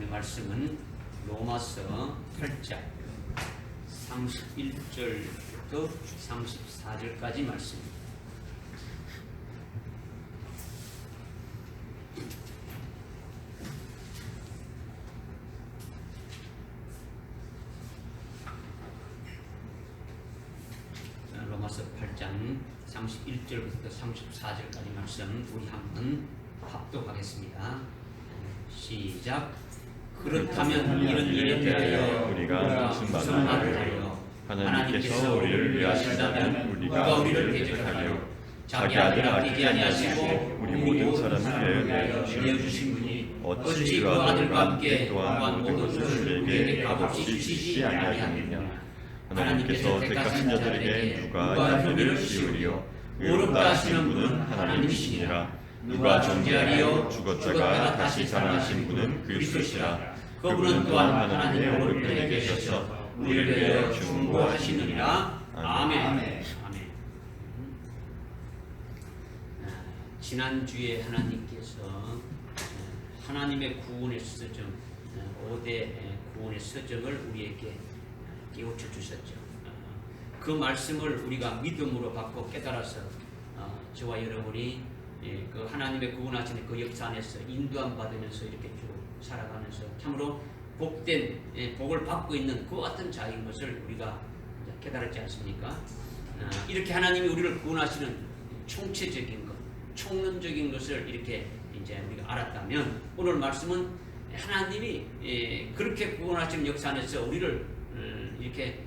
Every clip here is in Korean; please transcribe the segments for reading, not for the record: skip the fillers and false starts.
말씀은 로마서 8장 31절부터 34절까지 말씀입니다. 로마서 8장 31절부터 34절까지 말씀 우리 한번 합독하겠습니다. 시작. 그렇다면 이런 일에 대하여 우리가 무슨 말을 하여 하나님께서 우리를 위하신다면 우리가 우리를 대적하며 자기 아들을 아끼지 아니하시고 우리 모든 사람을 위하여 내어주신 분이 어찌 그 아들과 함께 또한 모든 것을 우리에게 값없이 주시지 아니하느냐. 하나님께서 택하신 자들에게 누가 혐의를 씌우리요 의롭다 하시는 분은 하나님이시니라. 누가 정죄하리요 죽었다가 다시 살아나신 분은 그리스도시라. 그분은 또한 하나님의 오른편에 계셔서 우리를 위하여 중보하시느니라. 아멘. 지난주에 하나님께서 하나님의 구원의 서정 5대 구원의 서정을 우리에게 깨우쳐 주셨죠. 그 말씀을 우리가 믿음으로 받고 깨달아서 저와 여러분이 그 하나님의 구원하시는 그 역사 안에서 인도함 받으면서 이렇게 쭉 살아가면서 참으로 복된 복을 받고 있는 그 어떤 자인 것을 우리가 깨달았지 않습니까? 이렇게 하나님이 우리를 구원하시는 총체적인 것, 총론적인 것을 이렇게 이제 우리가 알았다면 오늘 말씀은 하나님이 그렇게 구원하시는 역사 안에서 우리를 이렇게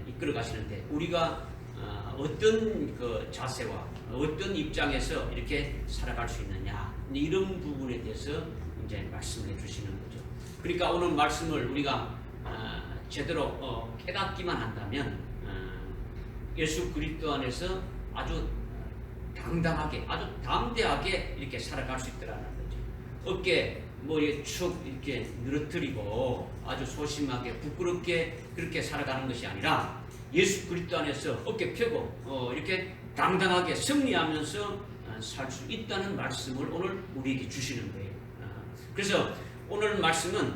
이끌어 가시는데 우리가 어떤 그 자세와 어떤 입장에서 이렇게 살아갈 수 있느냐 이런 부분에 대해서 이제 말씀해 주시는 거죠. 그러니까 오늘 말씀을 우리가 제대로 깨닫기만 한다면 예수 그리스도 안에서 아주 당당하게 아주 담대하게 이렇게 살아갈 수 있더라는 거죠. 어깨 머리에 축 이렇게 늘어뜨리고 아주 소심하게 부끄럽게 그렇게 살아가는 것이 아니라 예수 그리스도 안에서 어깨 펴고 이렇게 당당하게 승리하면서 살 수 있다는 말씀을 오늘 우리에게 주시는 거예요. 그래서 오늘 말씀은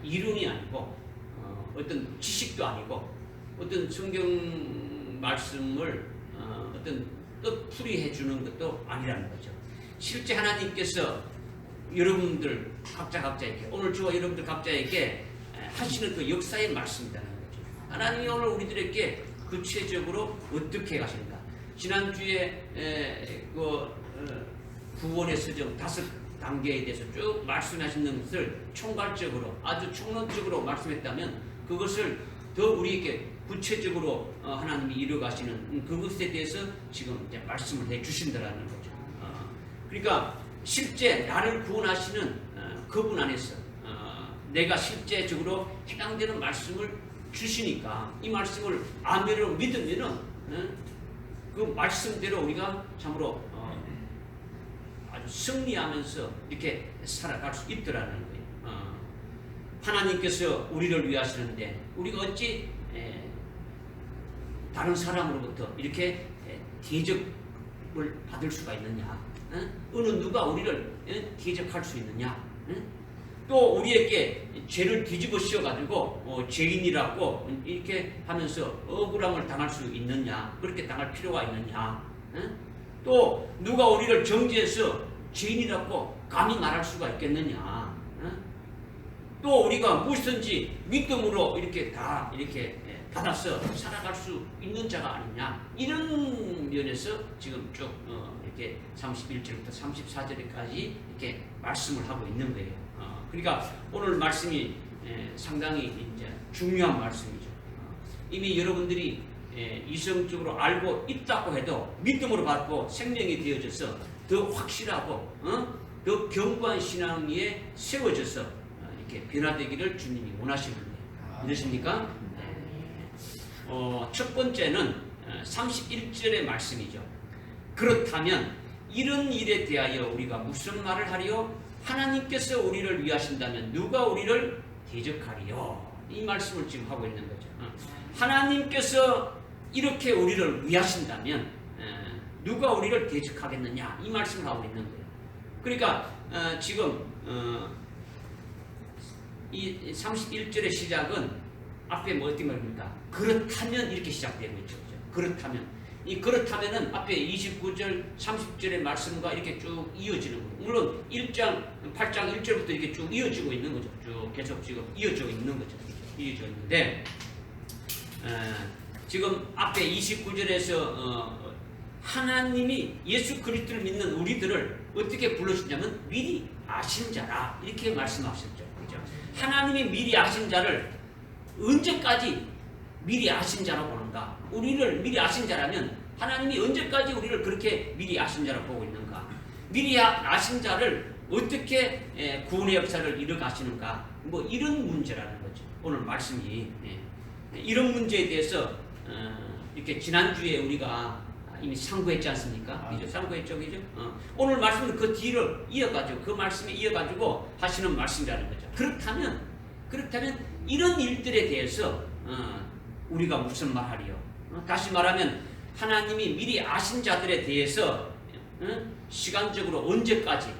이론이 아니고 어떤 지식도 아니고 어떤 성경 말씀을 어떤 뜻풀이해 주는 것도 아니라는 거죠. 실제 하나님께서 여러분들 각자에게 오늘 저와 여러분들 각자에게 하시는 그 역사의 말씀이라는 거죠. 하나님이 오늘 우리들에게 구체적으로 어떻게 가십니까? 지난주에 구원의 서정 5단계에 대해서 쭉 말씀하시는 것을 총괄적으로 아주 총론적으로 말씀했다면 그것을 더 우리에게 구체적으로 하나님이 이루어가시는 그것에 대해서 지금 이제 말씀을 해주신다라는 거죠. 그러니까 실제 나를 구원하시는 그분 안에서 내가 실제적으로 해당되는 말씀을 주시니까 이 말씀을 아멘으로 믿으면은 그 말씀대로 우리가 참으로 아주 승리하면서 이렇게 살아갈 수 있더라는 거예요. 하나님께서 우리를 위하시는데 우리가 어찌 다른 사람으로부터 이렇게 대접을 받을 수가 있느냐? 어느 누가 우리를 대적할 수 있느냐? 또 우리에게 죄를 뒤집어 씌워가지고 죄인이라고 이렇게 하면서 억울함을 당할 수 있느냐? 그렇게 당할 필요가 있느냐? 또 누가 우리를 정죄해서 죄인이라고 감히 말할 수가 있겠느냐? 또 우리가 무엇이든지 믿음으로 이렇게 다 이렇게 받아서 살아갈 수 있는 자가 아니냐? 이런 면에서 지금 쭉 이렇게 31절부터 34절까지 이렇게 말씀을 하고 있는 거예요. 그러니까 오늘 말씀이 상당히 이제 중요한 말씀이죠. 이미 여러분들이 이성적으로 알고 있다고 해도 믿음으로 받고 생명이 되어져서 더 확실하고 더 견고한 신앙 위에 세워져서 이렇게 변화되기를 주님이 원하시는 거예요. 이러십니까? 첫 번째는 31절의 말씀이죠. 그렇다면 이런 일에 대하여 우리가 무슨 말을 하리요? 하나님께서 우리를 위하신다면 누가 우리를 대적하리요? 이 말씀을 지금 하고 있는 거죠. 하나님께서 이렇게 우리를 위하신다면 누가 우리를 대적하겠느냐? 이 말씀을 하고 있는 거예요. 그러니까 지금 이 31절의 시작은 앞에 뭐 어떻게 말입니까? 그렇다면 이렇게 시작되고 있죠. 그렇다면. 이 그렇다면은 앞에 29절, 30절의 말씀과 이렇게 쭉 이어지는 거예요. 물론 8장 1절부터 이렇게 쭉 이어지고 있는 거죠. 쭉 계속 지금 이어지고 있는 거죠. 이어지고 있는데, 지금 앞에 29절에서 하나님이 예수 그리스도를 믿는 우리들을 어떻게 불러주냐면 미리 아신 자라 이렇게 말씀하셨죠. 그죠? 하나님이 미리 아신 자를 언제까지 미리 아신 자라고 보는가? 우리를 미리 아신 자라면 하나님이 언제까지 우리를 그렇게 미리 아신 자라고 보고 있는가? 미리 아신 자를 어떻게 구원의 역사를 이뤄가시는가? 뭐 이런 문제라는 거죠. 오늘 말씀이 이런 문제에 대해서 이렇게 지난주에 우리가 이미 상고했지 않습니까? 그죠? 상고했죠, 그죠? 오늘 말씀은 그 뒤를 이어가지고 그 말씀에 이어가지고 하시는 말씀이라는 거죠. 그렇다면 이런 일들에 대해서 우리가 무슨 말하리요? 다시 말하면 하나님이 미리 아신 자들에 대해서 시간적으로 언제까지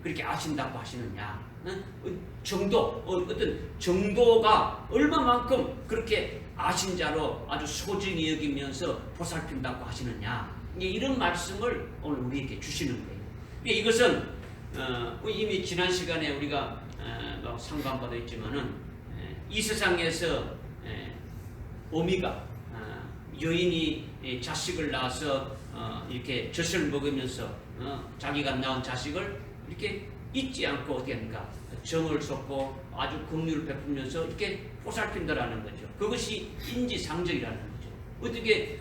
그렇게 아신다고 하시느냐? 정도, 어떤 정도가 얼마만큼 그렇게 아신 자로 아주 소중히 여기면서 보살핀다고 하시느냐? 이런 말씀을 오늘 우리에게 주시는 거예요. 이것은 이미 지난 시간에 우리가 상관받아 있지만은 이 세상에서 어미가 여인이 자식을 낳아서 이렇게 젖을 먹으면서 자기가 낳은 자식을 이렇게 잊지 않고 어떻게 합니까? 정을 쏟고 아주 긍휼을 베풀면서 이렇게 보살핀다라는 거죠. 그것이 인지상정이라는 거죠. 어떻게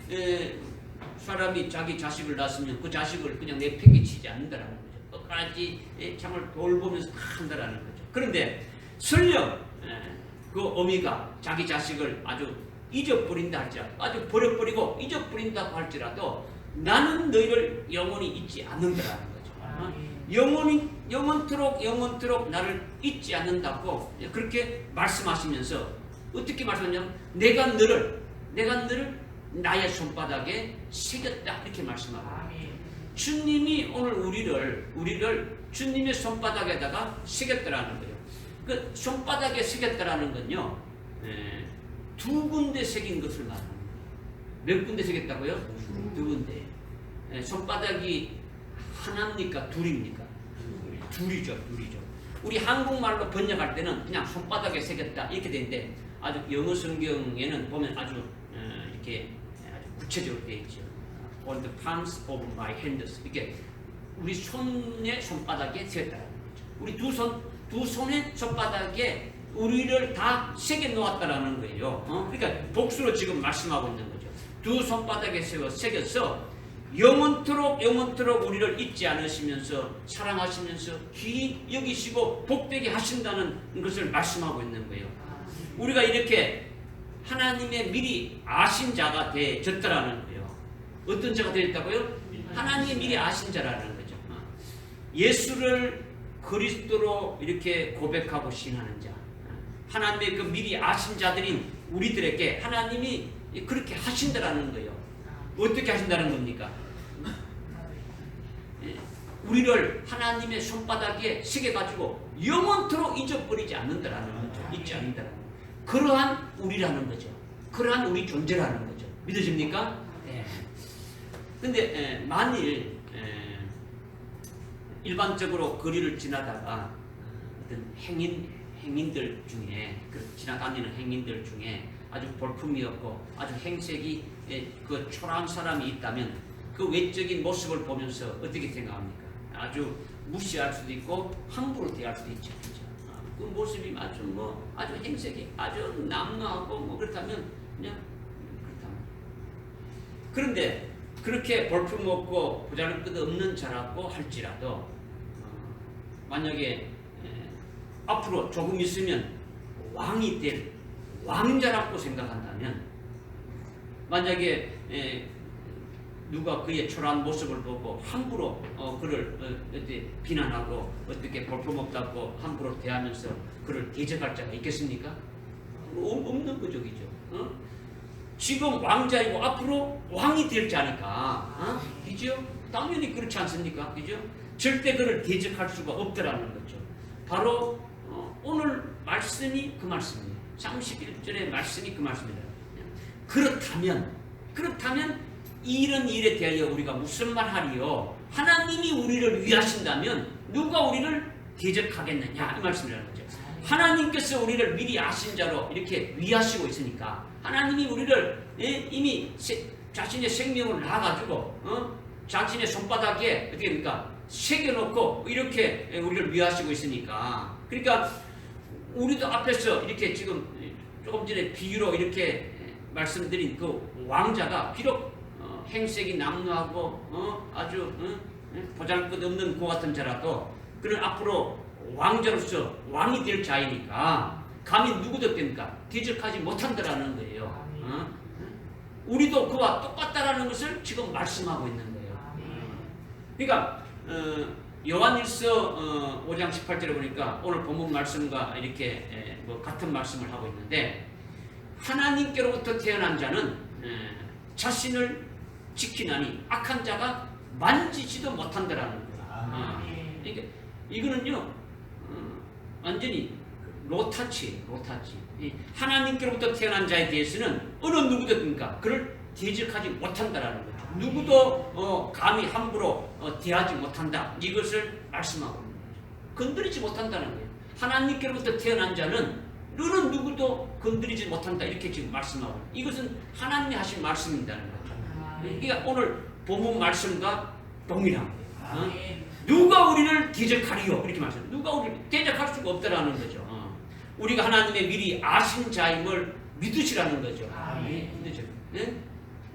사람이 자기 자식을 낳았으면 그 자식을 그냥 내팽개치지 않는다라는 거죠. 끝까지 참을 돌보면서 한다라는 거죠. 그런데 설령 그 어미가 자기 자식을 아주 잊어버린다 할지라도, 아주 버려버리고 잊어버린다고 할지라도 나는 너희를 영원히 잊지 않는다라는 거죠. 영원토록 나를 잊지 않는다고 그렇게 말씀하시면서 어떻게 말씀하냐면 내가 너를 나의 손바닥에 새겼다 이렇게 말씀하고 주님이 오늘 우리를 주님의 손바닥에다가 새겼다라는 거예요. 그 손바닥에 새겼다라는 건요, 두 군데 새긴 것을 말하는 거예요. 몇 군데 새겼다고요? 두 군데. 손바닥이 하나입니까? 둘입니까? 둘이죠. 우리 한국말로 번역할 때는 그냥 손바닥에 새겼다 이렇게 되는데 아주 영어 성경에는 보면 아주 이렇게 아주 구체적으로 되어 있죠. On the palms of my hands. 이렇게 우리 손의 손바닥에 새겼다는 거죠. 우리 두 손의 손바닥에 우리를 다 새겨 놓았다라는 거예요. 그러니까 복수로 지금 말씀하고 있는 거죠. 두 손바닥에 새겨서 영원토록 우리를 잊지 않으시면서 사랑하시면서 귀히 여기시고 복되게 하신다는 것을 말씀하고 있는 거예요. 우리가 이렇게 하나님의 미리 아신 자가 되어졌다라는 거예요. 어떤 자가 되었다고요? 하나님의 미리 아신 자라는 거죠. 예수를 그리스도로 이렇게 고백하고 신하는 자, 하나님의 그 미리 아신 자들인 우리들에게 하나님이 그렇게 하신다라는 거예요. 어떻게 하신다는 겁니까? 우리를 하나님의 손바닥에 새겨가지고 영원토록 잊어버리지 않는다라는 거죠. 잊지 않는다라는 거죠. 그러한 우리라는 거죠. 그러한 우리 존재라는 거죠. 믿어집니까? 근데 만일 일반적으로 거리를 지나다가 어떤 행인들 중에 지나다니는 행인들 중에 아주 볼품이 없고 아주 행색이 그 초라한 사람이 있다면 그 외적인 모습을 보면서 어떻게 생각합니까? 아주 무시할 수도 있고 함부로 대할 수도 있죠. 그 모습이 아주 행색이 아주 남루하고 그렇다면 그냥 그렇다면. 그런데 그렇게 볼품 없고 보잘것 없는 자라고 할지라도 만약에 앞으로 조금 있으면 왕이 될 왕자라고 생각한다면 만약에 누가 그의 초라한 모습을 보고 함부로 그를 비난하고 어떻게 볼품없다고 함부로 대하면서 그를 대적할 자가 있겠습니까? 없는 거죠, 그죠? 지금 왕자이고 앞으로 왕이 될 자니까, 그죠? 당연히 그렇지 않습니까, 그죠? 절대 그를 대적할 수가 없더라는 거죠. 바로 오늘 말씀이 그 말씀이에요. 31절의 말씀이 그 말씀이다. 그렇다면 이런 일에 대하여 우리가 무슨 말 하리요? 하나님이 우리를 위하신다면 누가 우리를 대적하겠느냐? 이 말씀이라는 거죠. 하나님께서 우리를 미리 아신 자로 이렇게 위하시고 있으니까 하나님이 우리를 이미 자신의 생명을 놔가지고 자신의 손바닥에 어떻게 됩니까? 새겨놓고 이렇게 우리를 위하시고 있으니까, 그러니까 우리도 앞에서 이렇게 지금 조금 전에 비유로 이렇게 말씀드린 그 왕자가 비록 행색이 남루하고 아주 보잘것없는 그 같은 자라도 그는 앞으로 왕자로서 왕이 될 자이니까 감히 누구도 됩니까? 대적하지 못한다라는 거예요. 우리도 그와 똑같다라는 것을 지금 말씀하고 있는 거예요. 그러니까 요한일서 5장 18절에 보니까 오늘 본문 말씀과 이렇게 같은 말씀을 하고 있는데, 하나님께로부터 태어난 자는 자신을 지키나니 악한 자가 만지지도 못한다라는 거예요. 그러니까 이거는요 완전히 로타치. 하나님께로부터 태어난 자에 대해서는 어느 누구도 됩니까? 그를 대적하지 못한다라는 거죠. 누구도 감히 함부로 대하지 못한다. 이것을 말씀하고 있는 거죠. 건드리지 못한다는 거예요. 하나님께로부터 태어난 자는 너는 누구도 건드리지 못한다. 이렇게 지금 말씀하고 있는 거예요. 이것은 하나님이 하신 말씀이라는 거죠. 그러니까 오늘 본문 말씀과 동일한 거예요. 누가 우리를 대적하리요? 이렇게 말씀해요. 누가 우리를 대적할 수가 없다라는 거죠. 우리가 하나님의 미리 아신 자임을 믿으시라는 거죠. 믿으죠. 네?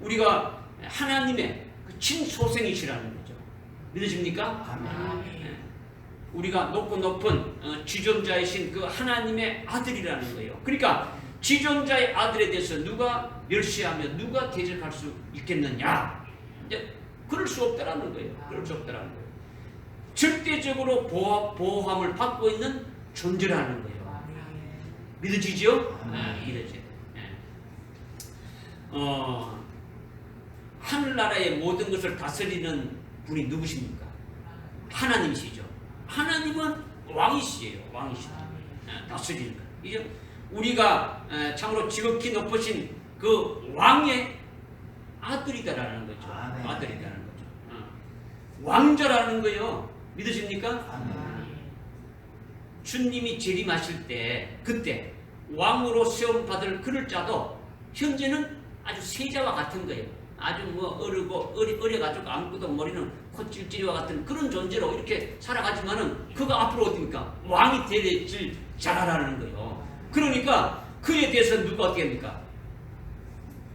우리가 하나님의 친소생이시라는 거죠. 믿으십니까? 네. 우리가 높은 지존자이신 그 하나님의 아들이라는 거예요. 그러니까 지존자의 아들에 대해서 누가 멸시하며 누가 대적할 수 있겠느냐? 이제 그럴 수 없다라는 거예요. 그럴 수 없다라는 거예요. 절대적으로 보호함을 받고 있는 존재라는 거예요. 믿어지죠? 믿어져요. 하늘나라의 모든 것을 다스리는 분이 누구십니까? 하나님이시죠. 하나님은 왕이시에요. 다스리는 거예요. 우리가 참으로 지극히 높으신 그 왕의 아들이다라는 거죠. 아들이다라는 거죠. 왕자라는 거요. 믿으십니까? 주님이 재림하실 때 그때 왕으로 세움받을 그를 자도 현재는 아주 세자와 같은 거예요. 아주 어려가지고 아무것도 모르는 콧질질이와 같은 그런 존재로 이렇게 살아가지만은 그가 앞으로 어떻습니까? 왕이 되질 자라라는 거예요. 그러니까 그에 대해서 누가 어떻게 합니까?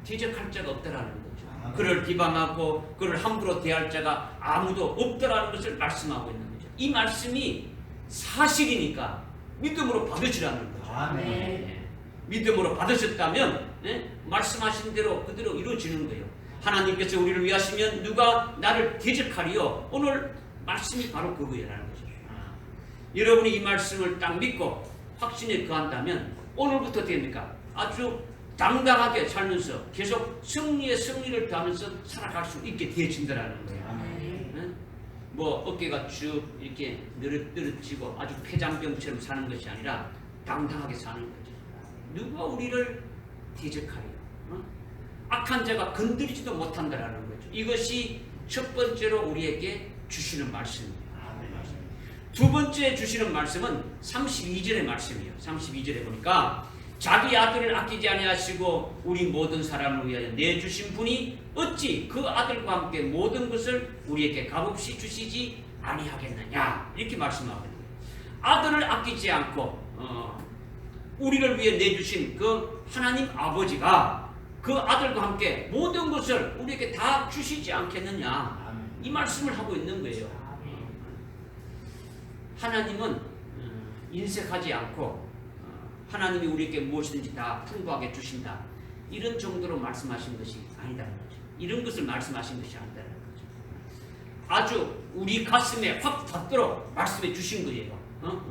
대적할 자가 없다라는 거죠. 그를 비방하고 그를 함부로 대할 자가 아무도 없다라는 것을 말씀하고 있는 거죠. 이 말씀이 사실이니까 믿음으로 받으시라는 거죠. 네. 믿음으로 받으셨다면 말씀하신 대로 그대로 이루어지는 거예요. 하나님께서 우리를 위하시면 누가 나를 대적하리요? 오늘 말씀이 바로 그거라는 거죠. 여러분이 이 말씀을 딱 믿고 확신에 거한다면 오늘부터 됩니까? 아주 당당하게 살면서 계속 승리를 더하면서 살아갈 수 있게 되어진다라는 거예요. 뭐 어깨가 쭉 이렇게 늘어지고 아주 폐장병처럼 사는 것이 아니라 당당하게 사는 거죠. 누가 우리를 대적하리요? 악한 자가 건드리지도 못한다라는 거죠. 이것이 첫 번째로 우리에게 주시는 말씀입니다. 두 번째 주시는 말씀은 32절의 말씀이에요. 32절에 보니까 자기 아들을 아끼지 아니하시고 우리 모든 사람을 위하여 내주신 분이 어찌 그 아들과 함께 모든 것을 우리에게 값없이 주시지 아니하겠느냐, 이렇게 말씀하고 있는 거예요. 아들을 아끼지 않고 우리를 위해 내주신 그 하나님 아버지가 그 아들과 함께 모든 것을 우리에게 다 주시지 않겠느냐, 이 말씀을 하고 있는 거예요. 하나님은 인색하지 않고 하나님이 우리에게 무엇이든지 다 풍부하게 주신다, 이런 정도로 말씀하신 것이 아니다는 거죠. 이런 것을 말씀하신 것이 아니다는 거죠. 아주 우리 가슴에 확 닿도록 말씀해 주신 거예요.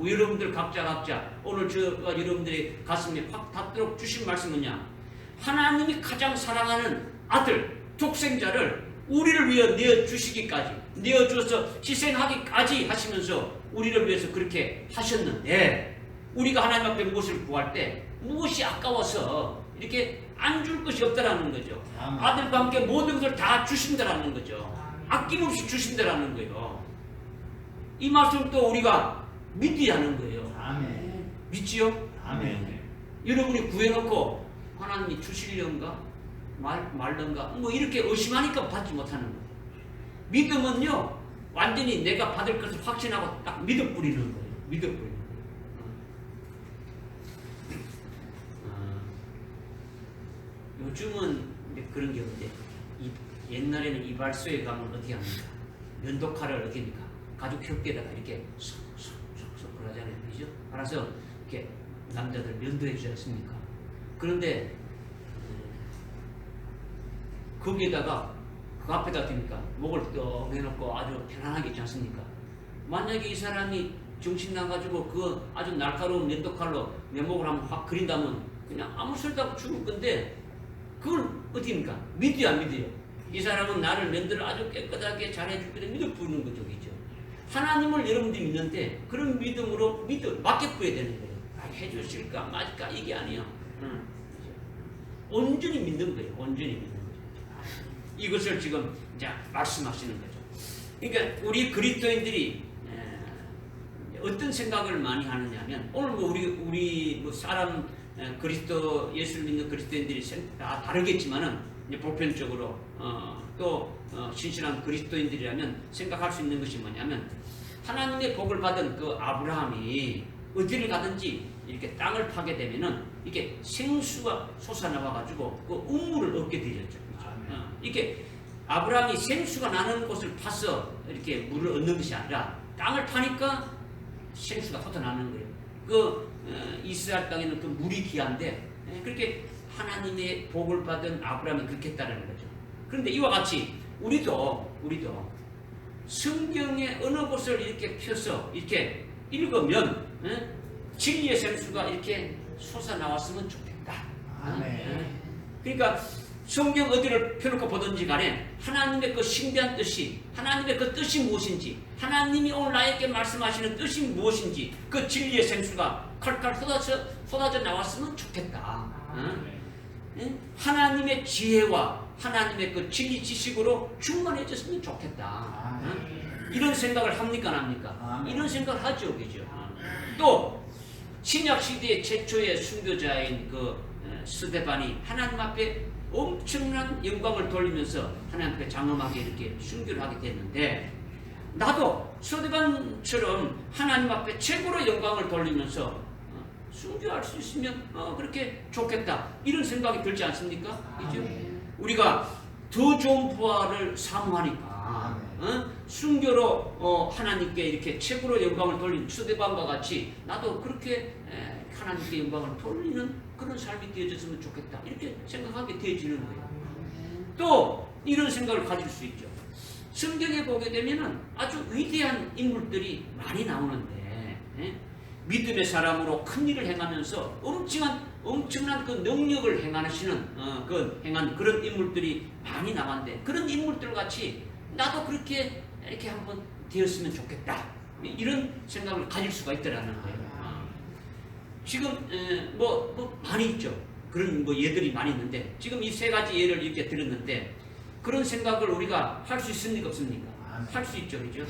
여러분들 각자 오늘 저와 여러분들의 가슴에 확 닿도록 주신 말씀은 뭐냐? 하나님이 가장 사랑하는 아들, 독생자를 우리를 위해 내어주시기까지, 내어주어서 희생하기까지 하시면서 우리를 위해서 그렇게 하셨는데, 우리가 하나님 앞에 무엇을 구할 때 무엇이 아까워서 이렇게 안 줄 것이 없다라는 거죠. 아들과 함께 모든 것을 다 주신다라는 거죠. 아낌없이 주신다라는 거예요. 이 말씀 또 우리가 믿어야 하는 거예요. 아멘. 믿지요? 아멘. 여러분이 구해놓고 하나님이 주시려는가 말던가 뭐 이렇게 의심하니까 받지 못하는 거예요. 믿음은요 완전히 내가 받을 것을 확신하고 딱 믿어버리는 거예요. 믿어버리는 거예요. 요즘은 그런 게 없는데 옛날에는 이발소에 가면 어떻게 합니까? 면도칼을 어떻게 합니까? 가죽 혀에다가 이렇게 쏙쏙쏙쏙 그러잖아요. 그죠? 알아서 이렇게 남자들 면도해 주지 않습니까? 그런데 거기에다가 그 앞에다 대니까 목을 떡 해놓고 아주 편안하게 있지 않습니까? 만약에 이 사람이 정신 나가지고 그 아주 날카로운 면도칼로 내 목을 한번 확 그린다면 그냥 아무 소리도 없고 죽을 건데 그걸 어떻게 합니까? 믿어요 안 믿어요? 이 사람은 나를 면도를 아주 깨끗하게 잘해줄 거다 믿어 부르는 거죠. 그죠? 하나님을 여러분들이 믿는데 그런 믿음으로 맡겨 부어야 되는 거예요. 해주실까 맞을까 이게 아니에요. 온전히 믿는 거예요. 온전히 믿는 거죠. 이것을 지금 이제 말씀하시는 거죠. 그러니까 우리 그리스도인들이 어떤 생각을 많이 하느냐면 오늘 뭐 우리 뭐 사람 그리스도 예수를 믿는 그리스도인들이 다 다르겠지만은 이제 보편적으로 또 신실한 그리스도인들이라면 생각할 수 있는 것이 뭐냐면 하나님의 복을 받은 그 아브라함이 어디를 가든지 이렇게 땅을 파게 되면은 이게 생수가 솟아나와 가지고 그 우물을 얻게 되었죠. 이렇게 아브라함이 생수가 나는 곳을 파서 이렇게 물을 얻는 것이 아니라 땅을 파니까 생수가 솟아나는 거예요. 그 이스라엘 땅에는 그 물이 귀한데 그렇게 하나님의 복을 받은 아브라함이 그렇게 했다는 거죠. 그런데 이와 같이 우리도 성경의 어느 곳을 이렇게 펴서 이렇게 읽으면 진리의 생수가 이렇게 솟아나왔으면 좋겠다. 그러니까 성경 어디를 펴놓고 보든지 간에 하나님의 그 신비한 뜻이 하나님의 그 뜻이 무엇인지 하나님이 오늘 나에게 말씀하시는 뜻이 무엇인지 그 진리의 생수가 칼칼 쏟아져 나왔으면 좋겠다. 하나님의 지혜와 하나님의 그 진리 지식으로 충만해졌으면 좋겠다. 이런 생각을 합니까 안 합니까? 이런 생각을 하죠. 그죠? 또 신약 시대의 최초의 순교자인 그 스데반이 하나님 앞에 엄청난 영광을 돌리면서 하나님 앞에 장엄하게 이렇게 순교를 하게 됐는데 나도 스데반처럼 하나님 앞에 최고로 영광을 돌리면서 순교할 수 있으면 그렇게 좋겠다 이런 생각이 들지 않습니까? 그죠? 우리가 더 좋은 부활을 사모하니까 순교로 하나님께 이렇게 최고로 영광을 돌린 스데반과 같이 나도 그렇게 하나님께 영광을 돌리는 그런 삶이 되어졌으면 좋겠다 이렇게 생각하게 되어지는 거예요. 또 이런 생각을 가질 수 있죠. 성경에 보게 되면은 아주 위대한 인물들이 많이 나오는데 믿음의 사람으로 큰 일을 행하면서 엄청난 그 능력을 행한 그런 인물들이 많이 나왔는데 그런 인물들 같이 나도 그렇게 이렇게 한번 되었으면 좋겠다 이런 생각을 가질 수가 있더라는 거예요. 지금 뭐 많이 있죠. 그런 뭐 예들이 많이 있는데 지금 이 세 가지 예를 이렇게 들었는데 그런 생각을 우리가 할 수 있습니까 없습니까? 할 수 있죠. 그죠?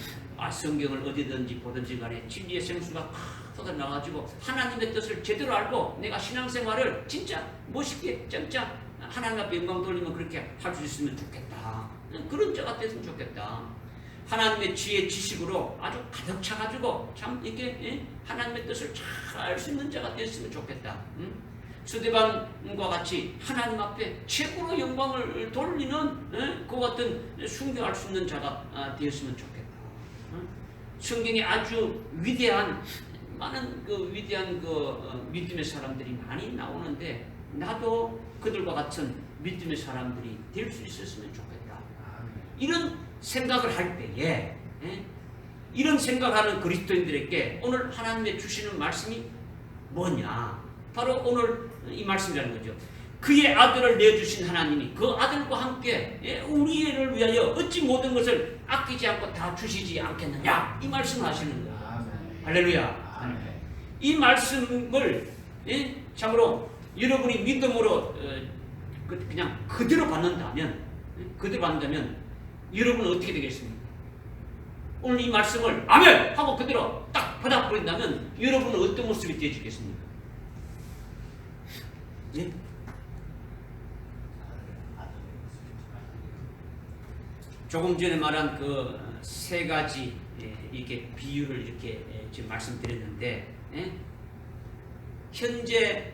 성경을 어디든지 보든지 간에 진리의 생수가 쏟아나가지고 하나님의 뜻을 제대로 알고 내가 신앙생활을 진짜 멋있게 진짜 하나님 앞에 영광 돌리면 그렇게 할 수 있으면 좋겠다. 그런 자가 됐으면 좋겠다. 하나님의 지혜 지식으로 아주 가득 차가지고 참 이렇게 하나님의 뜻을 잘 알 수 있는 자가 됐으면 좋겠다. 스데반과 같이 하나님 앞에 최고로 영광을 돌리는 그 같은 순교할 수 있는 자가 되었으면 좋겠다. 성경에 아주 많은 위대한 믿음의 사람들이 많이 나오는데 나도 그들과 같은 믿음의 사람들이 될 수 있었으면 좋겠다. 이런 생각을 할 때에 이런 생각하는 그리스도인들에게 오늘 하나님의 주시는 말씀이 뭐냐? 바로 오늘 이 말씀이라는 거죠. 그의 아들을 내주신 하나님이 그 아들과 함께 우리를 위하여 어찌 모든 것을 아끼지 않고 다 주시지 않겠느냐? 이 말씀을 하시는 거예요. 할렐루야. 이 말씀을 참으로 여러분이 믿음으로 그냥 그대로 받는다면 여러분은 어떻게 되겠습니까? 오늘 이 말씀을 아멘 하고 그대로 딱 받아버린다면 여러분은 어떤 모습이 되어지겠습니까? 예? 조금 전에 말한 그 세 가지 이렇게 비유를 이렇게 지금 말씀드렸는데, 현재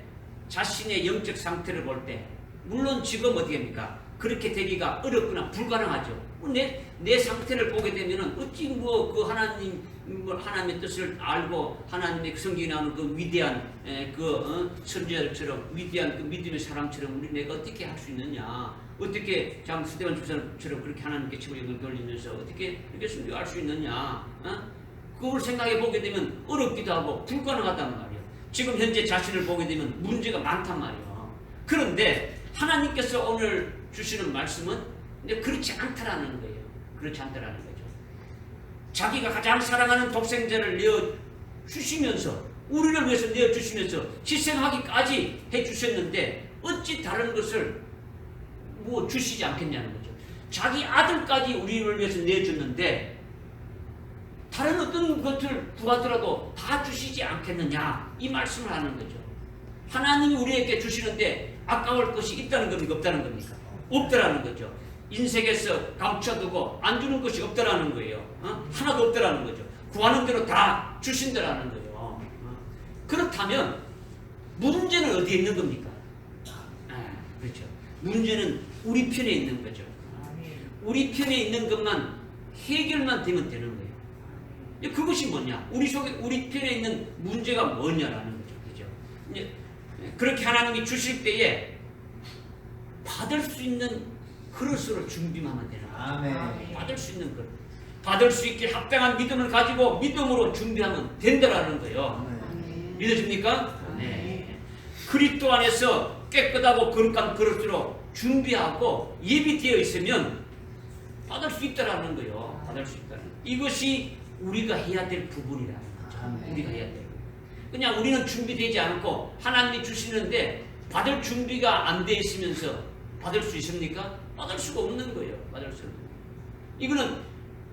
자신의 영적 상태를 볼 때, 물론 지금 어떻게 합니까? 그렇게 되기가 어렵거나 불가능하죠. 내 상태를 보게 되면은 어찌 그 하나님의 뜻을 알고 하나님의 성경에 나오는 그 위대한 선지자들처럼 위대한 그 믿음의 사람처럼 내가 어떻게 할 수 있느냐? 어떻게 참 스데반 집사처럼 그렇게 하나님께 치부력을 돌리면서 어떻게 이렇게 순종할 수 있느냐? 그걸 생각해 보게 되면 어렵기도 하고 불가능하단 말이에요. 지금 현재 자신을 보게 되면 문제가 많단 말이에요. 그런데 하나님께서 오늘 주시는 말씀은 그렇지 않다라는 거예요. 그렇지 않다라는 거죠. 자기가 가장 사랑하는 독생자를 내어 주시면서 우리를 위해서 내어 주시면서 희생하기까지 해 주셨는데 어찌 다른 것을 주시지 않겠냐는 거죠. 자기 아들까지 우리를 위해서 내줬는데 다른 어떤 것을 구하더라도 다 주시지 않겠느냐 이 말씀을 하는 거죠. 하나님이 우리에게 주시는데 아까울 것이 있다는 겁니까? 없다는 겁니까? 없다라는 거죠. 인생에서 감춰두고 안 주는 것이 없다라는 거예요. 하나도 없다라는 거죠. 구하는 대로 다 주신다라는 거예요. 그렇다면 문제는 어디에 있는 겁니까? 그렇죠. 문제는 우리 편에 있는 거죠. 우리 편에 있는 것만 해결만 되면 되는 거예요. 그것이 뭐냐? 우리 편에 있는 문제가 뭐냐라는 거죠. 그죠? 그렇게 하나님이 주실 때에 받을 수 있는 그릇으로 준비만 하면 되는 거죠. 받을 수 있는 그릇. 받을 수 있게 합당한 믿음을 가지고 믿음으로 준비하면 된다라는 거예요. 믿어집니까? 네. 그리스도 안에서 깨끗하고 거룩한 그릇으로 준비하고 예비되어 있으면 받을 수 있다라는 거예요. 받을 수 있다는. 이것이 우리가 해야 될 부분이라는 거죠. 우리가 해야 될 부분. 그냥 우리는 준비되지 않고 하나님이 주시는데 받을 준비가 안 돼 있으면서 받을 수 있습니까? 받을 수가 없는 거예요. 받을 수 없는 거예요. 이거는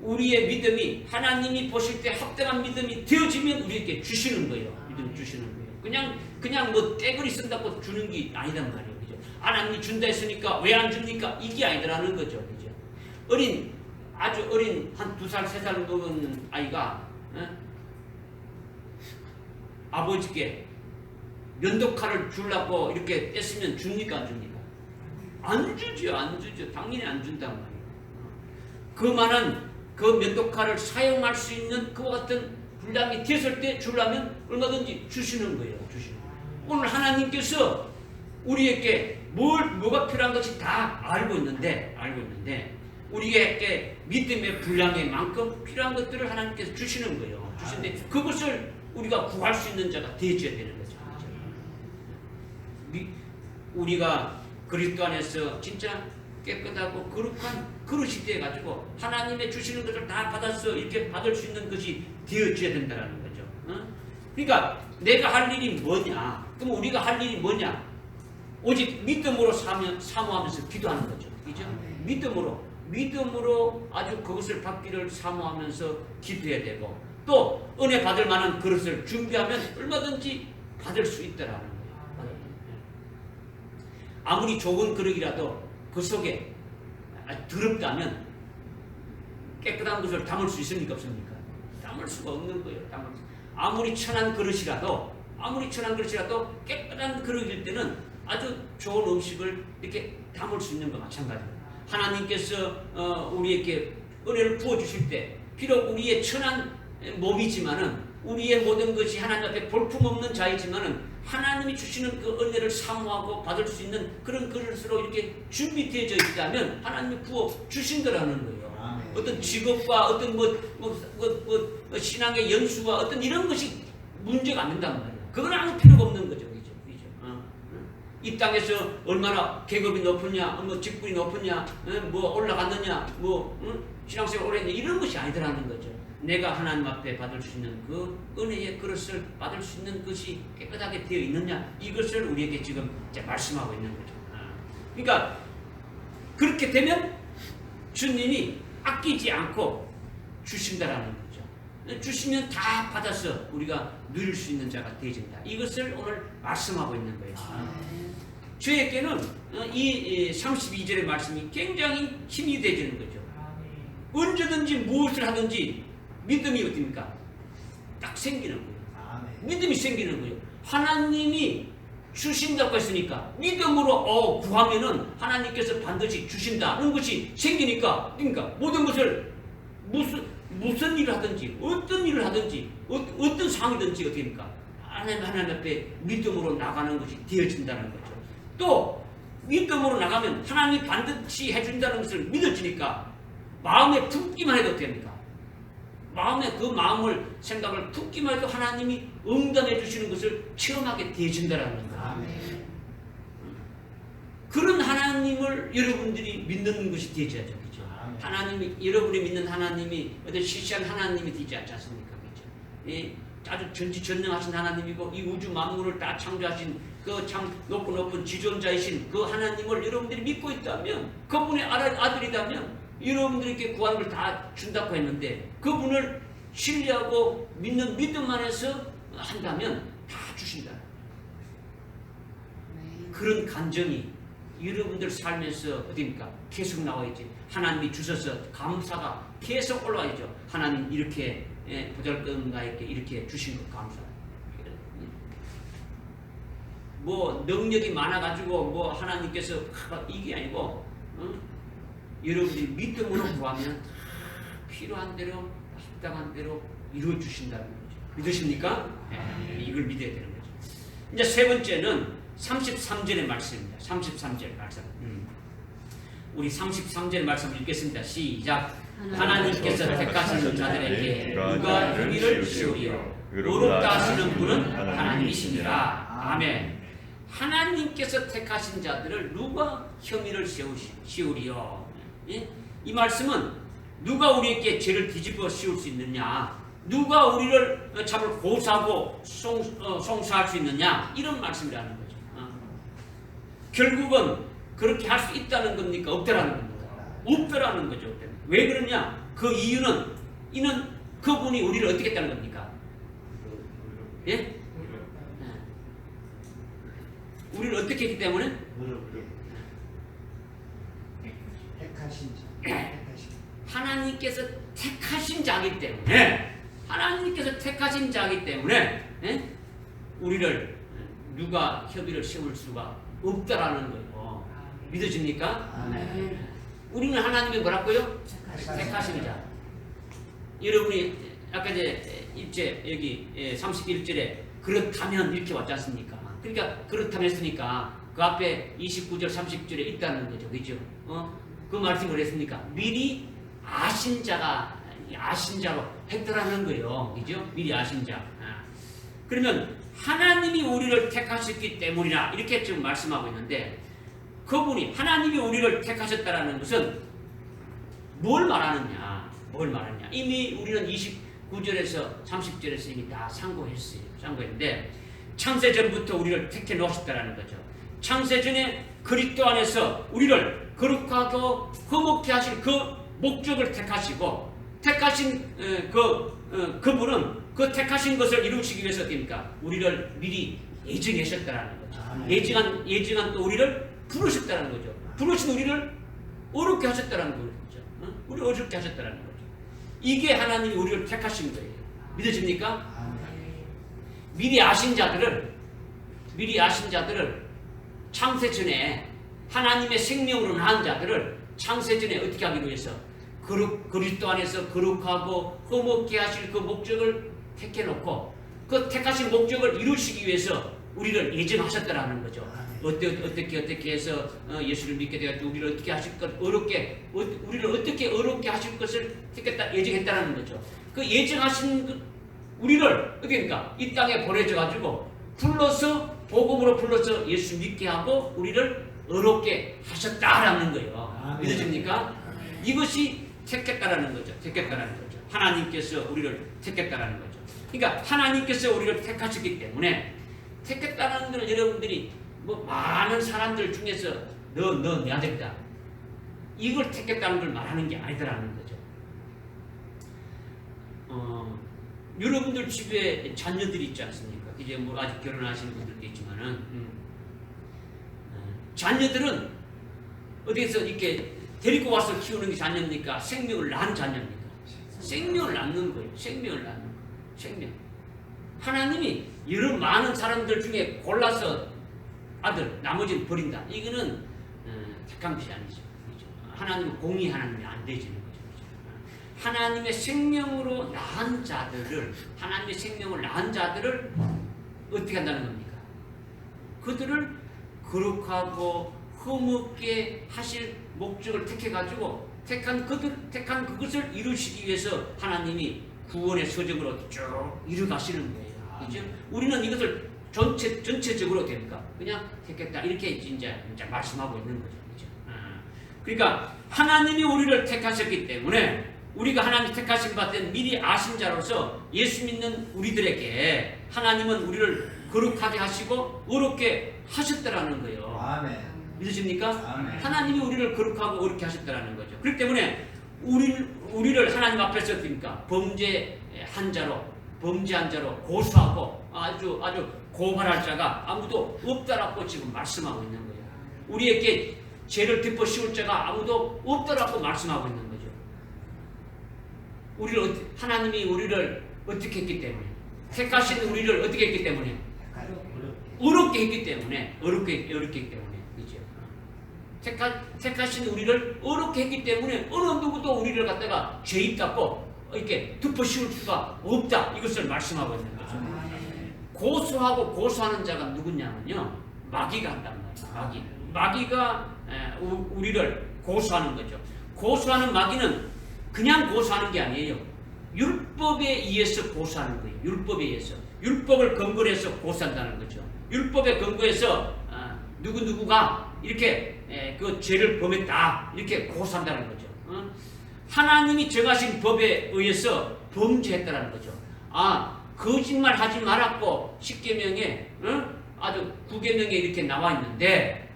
우리의 믿음이 하나님이 보실 때 합당한 믿음이 되어지면 우리에게 주시는 거예요. 믿음 주시는 거예요. 그냥 뭐 떼거리 쓴다고 주는 게 아니단 말이에요. 그죠? 하나님이 준다 했으니까 왜 안 줍니까? 이게 아니라는 거죠. 그죠? 아주 어린 한 2살, 3살 먹은 아이가 아버지께 면도칼을 주려고 이렇게 뗐으면 줍니까? 안 줍니까? 안 주죠. 안 주죠. 당연히 안 준단 말이에요. 그만한 그 면도칼을 사용할 수 있는 그와 같은 분량이 되었을 때 주려면 얼마든지 주시는 거예요. 주시는 거예요. 오늘 하나님께서 우리에게 뭐가 필요한 것이 다 알고 있는데 우리에게 믿음의 분량의 만큼 필요한 것들을 하나님께서 주시는 거예요. 주시는데 그것을 우리가 구할 수 있는 자가 되어줘야 되는 거죠. 우리가 그리스도 안에서 진짜 깨끗하고 거룩한 그릇이 되어가지고 하나님의 주시는 것을 다 받아서 이렇게 받을 수 있는 것이 되어져야 된다는 거죠. 그러니까 내가 할 일이 뭐냐? 그럼 우리가 할 일이 뭐냐? 오직 믿음으로 사모하면서 기도하는 거죠. 그죠? 믿음으로 아주 그것을 받기를 사모하면서 기도해야 되고 또 은혜 받을 만한 그릇을 준비하면 얼마든지 받을 수 있다라는 거예요. 아무리 좋은 그릇이라도 그 속에 더럽다면 깨끗한 것을 담을 수 있습니까? 없습니까? 담을 수가 없는 거예요. 아무리 천한 그릇이라도 깨끗한 그릇일 때는 아주 좋은 음식을 이렇게 담을 수 있는 것 마찬가지예요. 하나님께서 우리에게 은혜를 부어주실 때 비록 우리의 천한 몸이지만은 우리의 모든 것이 하나님 앞에 볼품없는 자이지만은 하나님이 주시는 그 은혜를 사모하고 받을 수 있는 그런 그릇으로 이렇게 준비되어져 있다면 하나님이 부어 주신다라는 거예요. 어떤 직업과 어떤 신앙의 연수와 어떤 이런 것이 문제가 안 된단 말이에요. 그건 아무 필요가 없는 거죠. 그죠? 이 땅에서 얼마나 계급이 높으냐, 직분이 높으냐, 올라갔느냐, 신앙생활 오래 했냐 이런 것이 아니더라는 거죠. 내가 하나님 앞에 받을 수 있는 그 은혜의 그릇을 받을 수 있는 것이 깨끗하게 되어 있느냐, 이것을 우리에게 지금 이제 말씀하고 있는 거죠. 그러니까 그렇게 되면 주님이 아끼지 않고 주신다라는 거죠. 주시면 다 받아서 우리가 누릴 수 있는 자가 되어진다. 이것을 오늘 말씀하고 있는 거예요. 저에게는 이 32절의 말씀이 굉장히 힘이 되어지는 거죠. 언제든지 무엇을 하든지 믿음이 어떻습니까? 딱 생기는 거예요. 믿음이 생기는 거예요. 하나님이 주신다고 했으니까 믿음으로 구하면은 하나님께서 반드시 주신다는 것이 생기니까, 그러니까 모든 것을 무슨 일을 하든지 어떤 일을 하든지 어떤 상황이든지 어떻게 됩니까? 하나님 앞에 믿음으로 나가는 것이 되어진다는 거죠. 또 믿음으로 나가면 하나님이 반드시 해준다는 것을 믿어지니까 마음에 품기만 해도 어떻게 됩니까? 마음에 그 마음을 생각을 품기만 해도 하나님이 응답해 주시는 것을 체험하게 되어진다는 거예요. 그런 하나님을 여러분들이 믿는 것이 되어야죠. 그죠? 하나님이, 여러분이 믿는 하나님이 어떤 시시한 하나님이 되지 않지 않습니까? 그죠? 아주 전지전능하신 하나님이고 이 우주 만물을 다 창조하신 그 참 높은 지존자이신 그 하나님을 여러분들이 믿고 있다면, 그분의 아들이다면 여러분들에게 구하는 걸 다 준다고 했는데 그분을 신뢰하고 믿는 믿음 안에서 한다면 다 주신다. 그런 감정이 여러분들 삶에서 어디입니까? 계속 나와야지. 하나님이 주셔서 감사가 계속 올라와야죠. 하나님 이렇게 보잘것없나에게 이렇게 주신 것 감사. 뭐 능력이 많아가지고 뭐 하나님께서 이게 아니고 여러분들이 믿음으로 구하면 필요한 대로 합당한 대로 이루어 주신다는 거죠. 믿으십니까? 이걸 믿어야 되는 거죠. 이제 세 번째는 33절의 말씀입니다. 33절 말씀. 우리 33절의 말씀을 읽겠습니다. 시작. 하나님께서 택하시는 자들에게 누가 혐의를 씌우리요? 의롭다 하시는 분은 하나님이시니라. 아멘. 하나님께서 택하신 자들을 누가 혐의를 씌우리요? 예? 이 말씀은 누가 우리에게 죄를 뒤집어 씌울 수 있느냐, 누가 우리를 참을 고사하고 송사할 수 있느냐, 이런 말씀이라는 거죠. 결국은 그렇게 할 수 있다는 겁니까? 없다라는 겁니까? 없다라는 거죠. 왜 그러냐? 그 이유는 이는 그분이 우리를 어떻게 했다는 겁니까? 예? 우리를 어떻게 했기 때문에? 하나님께서 택하신 자이기 때문에, 하나님께서 택하신 자이기 때문에 우리를 누가 협의를 세울 수가 없다라는 거예요. 믿어집니까? 우리는 하나님이 뭐라고요? 택하신 자. 여러분이 아까 이제 여기 31절에 그렇다면 이렇게 왔지 않습니까? 그러니까 그렇다면 했으니까 그 앞에 29절 30절에 있다는 거죠. 그죠? 그 말씀을 했으니까 미리 아신 자가 아신 자로 했더라는 거예요. 그죠? 미리 아신 자. 그러면 하나님이 우리를 택하셨기 때문이라 이렇게 지금 말씀하고 있는데, 그분이 하나님이 우리를 택하셨다라는 것은 뭘 말하느냐? 뭘 말하느냐? 이미 우리는 29절에서 30절에서 이미 다 상고했어요. 상고했는데 창세전부터 우리를 택해 놓으셨다라는 거죠. 창세전에 그리스도 안에서 우리를 거룩하고 흠없게 하실 그 목적을 택하시고, 택하신 그분은 그 택하신 것을 이루시기 위해서 어떻습니까? 우리를 미리 예정하셨다라는 거죠. 예정한 또 우리를 부르셨다는 거죠. 부르신 우리를 어렵게 하셨다는 거죠. 우리 어렵게 하셨다는 거죠. 이게 하나님이 우리를 택하신 거예요. 믿어집니까? 미리 아신 자들을 창세 전에 하나님의 생명으로 낳은 자들을 창세 전에 어떻게 하기 위해서 그리스도 안에서 거룩하고 흠없게 하실 그 목적을 택해놓고 그 택하신 목적을 이루시기 위해서 우리를 예정하셨다라는 거죠. 어떻게 해서 예수를 믿게 되었고 우리를 어떻게 하실 것 우리를 어떻게 어렵게 하실 것을 예정했다라는 거죠. 그 예정하신 우리를 어떻게 합니까? 이 땅에 보내져 가지고 복음으로 불러서 예수 믿게 하고 우리를 어렵게 하셨다라는 거예요. 믿어집니까? 이것이 택했다라는 거죠. 택했다라는 거죠. 하나님께서 우리를 택했다라는 거죠. 그러니까 하나님께서 우리를 택하셨기 때문에 택했다는 걸 여러분들이 뭐 많은 사람들 중에서 너 내 아들이다, 이걸 택했다는 걸 말하는 게 아니더라는 거죠. 여러분들 집에 자녀들이 있지 않습니까? 이제 뭐 아직 결혼하시는 분들도 있지만은 자녀들은 어디에서 이렇게 데리고 와서 키우는 게 자녀입니까? 생명을 낳은 자녀입니까? 생명을 낳는 거예요. 생명을 낳는 거예요. 생명. 하나님이 여러 많은 사람들 중에 골라서 아들, 나머지는 버린다. 이거는 택한 것이 아니죠. 그렇죠? 하나님은 공의 하나님이 안 되지는 거죠. 그렇죠? 하나님의 생명으로 낳은 자들을, 하나님의 생명을 낳은 자들을 어떻게 한다는 겁니까? 그들을 거룩하고 흠없게 하실 목적을 택해가지고 택한 그것을 이루시기 위해서 하나님이 구원의 서정으로 쭉 이루가시는 거예요. 그죠? 우리는 이것을 전체적으로 됩니까? 그냥 택했다 이렇게 이제 말씀하고 있는 거죠. 그죠? 그러니까 하나님이 우리를 택하셨기 때문에 우리가 하나님 택하신 바 된 미리 아신 자로서 예수 믿는 우리들에게 하나님은 우리를 거룩하게 하시고 의롭게 하셨다라는 거예요. 아멘. 믿으십니까? 아멘. 하나님이 우리를 거룩하고 의롭게 하셨다라는 거죠. 그렇기 때문에 우리를 하나님 앞에서 어떻습니까? 범죄한 자로 고소하고 아주 고발할 자가 아무도 없다라고 지금 말씀하고 있는 거예요. 우리에게 죄를 덮어 씌울 자가 아무도 없다라고 말씀하고 있는 거죠. 하나님이 우리를 어떻게 했기 때문에, 택하신 우리를 어떻게 했기 때문에, 어렵게 했기 때문에, 어렵게 했기 때문에, 그죠? 택하신 우리를 어렵게 했기 때문에 어느 누구도 우리를 갖다가 죄입 닫고 이렇게 덮어 씌울 수가 없다. 이것을 말씀하고 있는 거죠. 고소하고 고소하는 자가 누구냐면요, 마귀가 한단 말이에요. 마귀가 우리를 고소하는 거죠. 고소하는 마귀는 그냥 고소하는 게 아니에요. 율법에 의해서 고소하는 거예요. 율법에 의해서. 율법을 근거로 해서 고소한다는 거죠. 율법에 근거해서 누구가 이렇게 그 죄를 범했다 이렇게 고소한다는 거죠. 하나님이 정하신 법에 의해서 범죄했다는 거죠. 거짓말 하지 말았고 10계명에 아주 9계명에 이렇게 나와 있는데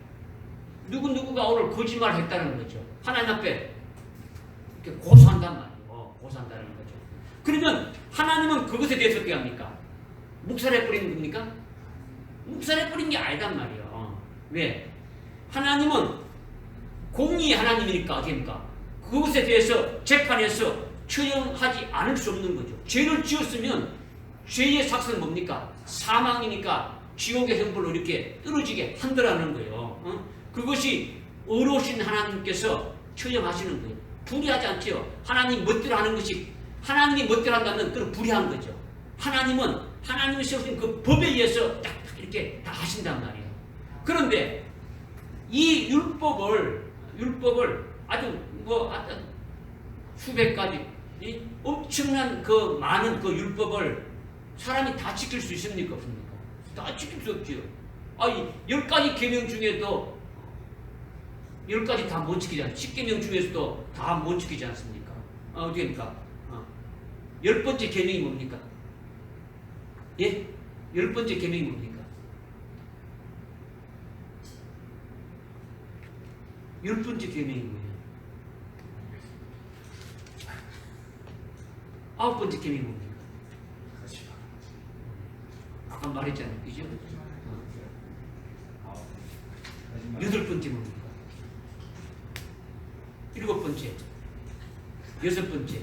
누구가 오늘 거짓말 했다는 거죠. 하나님 앞에 이렇게 고소한단 말이에요. 고소한다는 거죠. 그러면 하나님은 그것에 대해서 어떻게 합니까? 묵살해 버리는 겁니까? 묵살해 버린 게 아니단 말이에요. 왜? 하나님은 공의의 하나님이니까 어떻게 합니까? 그것에 대해서 재판에서 처형하지 않을 수 없는 거죠. 죄를 지었으면 죄의 삭스는 뭡니까? 사망이니까 지옥의 형벌로 이렇게 떨어지게 한다라는 거예요. 그것이 어로우신 하나님께서 처형하시는 거예요. 불의하지 않죠. 하나님 멋대로 하는 것이, 하나님이 멋대로 한다면 그건 불의한 거죠. 하나님이 세우신 그 법에 의해서 딱 이렇게 다 하신단 말이에요. 그런데 이 율법을 아주 수백 가지 이 엄청난 그 많은 그 율법을 사람이 다 지킬 수 있습니까? 없습니까? 다 지킬 수 없지요. 10가지 계명 중에도 10가지 다 못 지키지 않습니까? 10계명 중에서도 다 못 지키지 않습니까? 어떻게 합니까? 10번째 계명이 뭡니까? 예? 10번째 계명이 뭡니까? 10번째 계명이 뭐예요? 9번째 계명이 뭡니까? 아까 말했잖아요. 그죠? 8번째 뭡니까? 7번째, 6번째,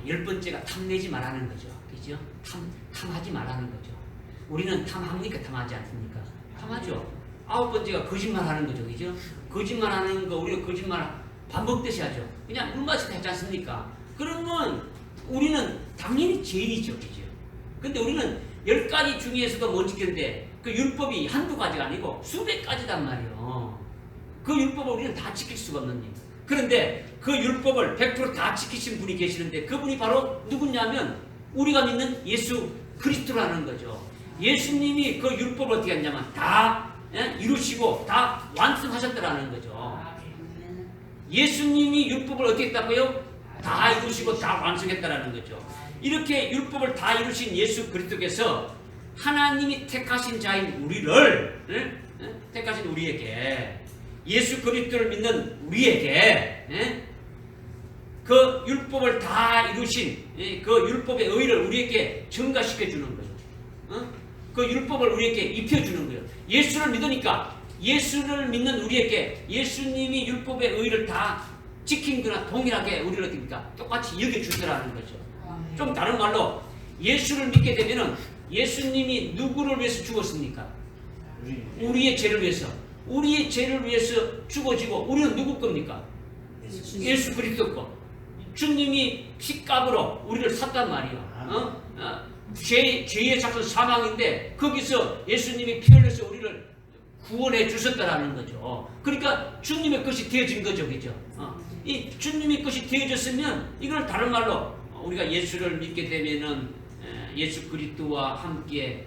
10번째가 탐내지 말라는 거죠. 그죠? 탐하지 말라는 거죠. 우리는 탐합니까? 탐하지 않습니까? 탐하죠. 9번째가 거짓말하는 거죠. 그죠? 거짓말하는 거 우리가 거짓말 반복되시 하죠. 그냥 물맛이 했지 않습니까? 그러면 우리는 당연히 죄인이죠. 그죠? 근데 우리는 10가지 중에서도 못 지켰는데 그 율법이 한두 가지가 아니고 수백 가지단 말이에요. 그 율법을 우리는 다 지킬 수가 없는 일. 그런데 그 율법을 100% 다 지키신 분이 계시는데 그분이 바로 누구냐면 우리가 믿는 예수 그리스도라는 거죠. 예수님이 그 율법을 어떻게 했냐면 다 이루시고 다 완성하셨다라는 거죠. 예수님이 율법을 어떻게 했다고요? 다 이루시고 다 완성했다라는 거죠. 이렇게 율법을 다 이루신 예수 그리스도께서 하나님이 택하신 자인 우리를 택하신 우리에게 예수 그리스도를 믿는 우리에게 그 율법을 다 이루신 그 율법의 의를 우리에게 증가시켜 주는 거예요. 그 율법을 우리에게 입혀주는 거예요. 예수를 믿으니까 예수를 믿는 우리에게 예수님이 율법의 의를 다 지킨 거나 동일하게 우리를 어떻습니까? 똑같이 여겨주더라는 거죠. 좀 다른 말로 예수를 믿게 되면은 예수님이 누구를 위해서 죽었습니까? 우리의 죄를 위해서. 우리의 죄를 위해서 죽어지고 우리는 누구 겁니까? 예수 그리스도 거. 주님이 피값으로 우리를 샀단 말이에요. 죄의 작은 사망인데 거기서 예수님이 피 흘려서 우리를 구원해 주셨다라는 거죠. 그러니까 주님의 것이 되어진 거죠. 그죠? 이 주님의 것이 되어졌으면 이걸 다른 말로 우리가 예수를 믿게 되면은 예수 그리스도와 함께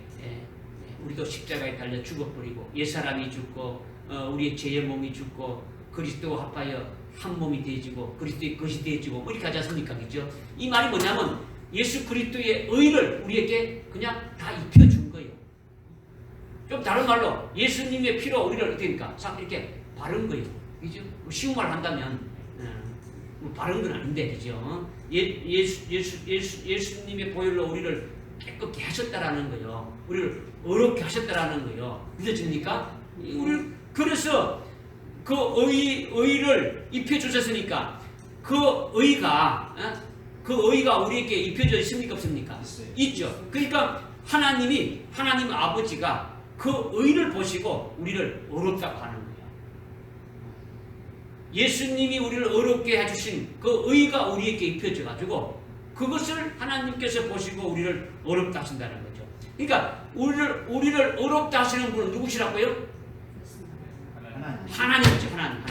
우리도 십자가에 달려 죽어버리고 옛사람이 죽고 우리의 죄의 몸이 죽고 그리스도와 합하여 한 몸이 되어지고 그리스도의 것이 되어지고 뭐 이렇게 하지 않습니까? 그죠? 이 말이 뭐냐면 예수 그리스도의 의를 우리에게 그냥 다 입혀준 거예요. 좀 다른 말로 예수님의 피로 우리를 어떻게 합니까? 이렇게 바른 거예요. 그죠? 쉬운 말 한다면 뭐 바른 건 아닌데 그죠? 예수님의 보혈로 우리를 깨끗게 하셨다라는 거예요. 우리를 어렵게 하셨다라는 거예요. 믿어집니까? 우리를 그래서 그 의를 입혀주셨으니까 그 의가 우리에게 입혀져 있습니까? 없습니까? 있죠. 그러니까 하나님 아버지가 그 의를 보시고 우리를 어렵다고 하는 거예요. 예수님이 우리를 어렵게 해주신 그 의가 우리에게 입혀져 가지고 그것을 하나님께서 보시고 우리를 어렵다 하신다는 거죠. 그러니까 우리를 어렵다 하시는 분은 누구시라고요? 하나님이죠. 하나님.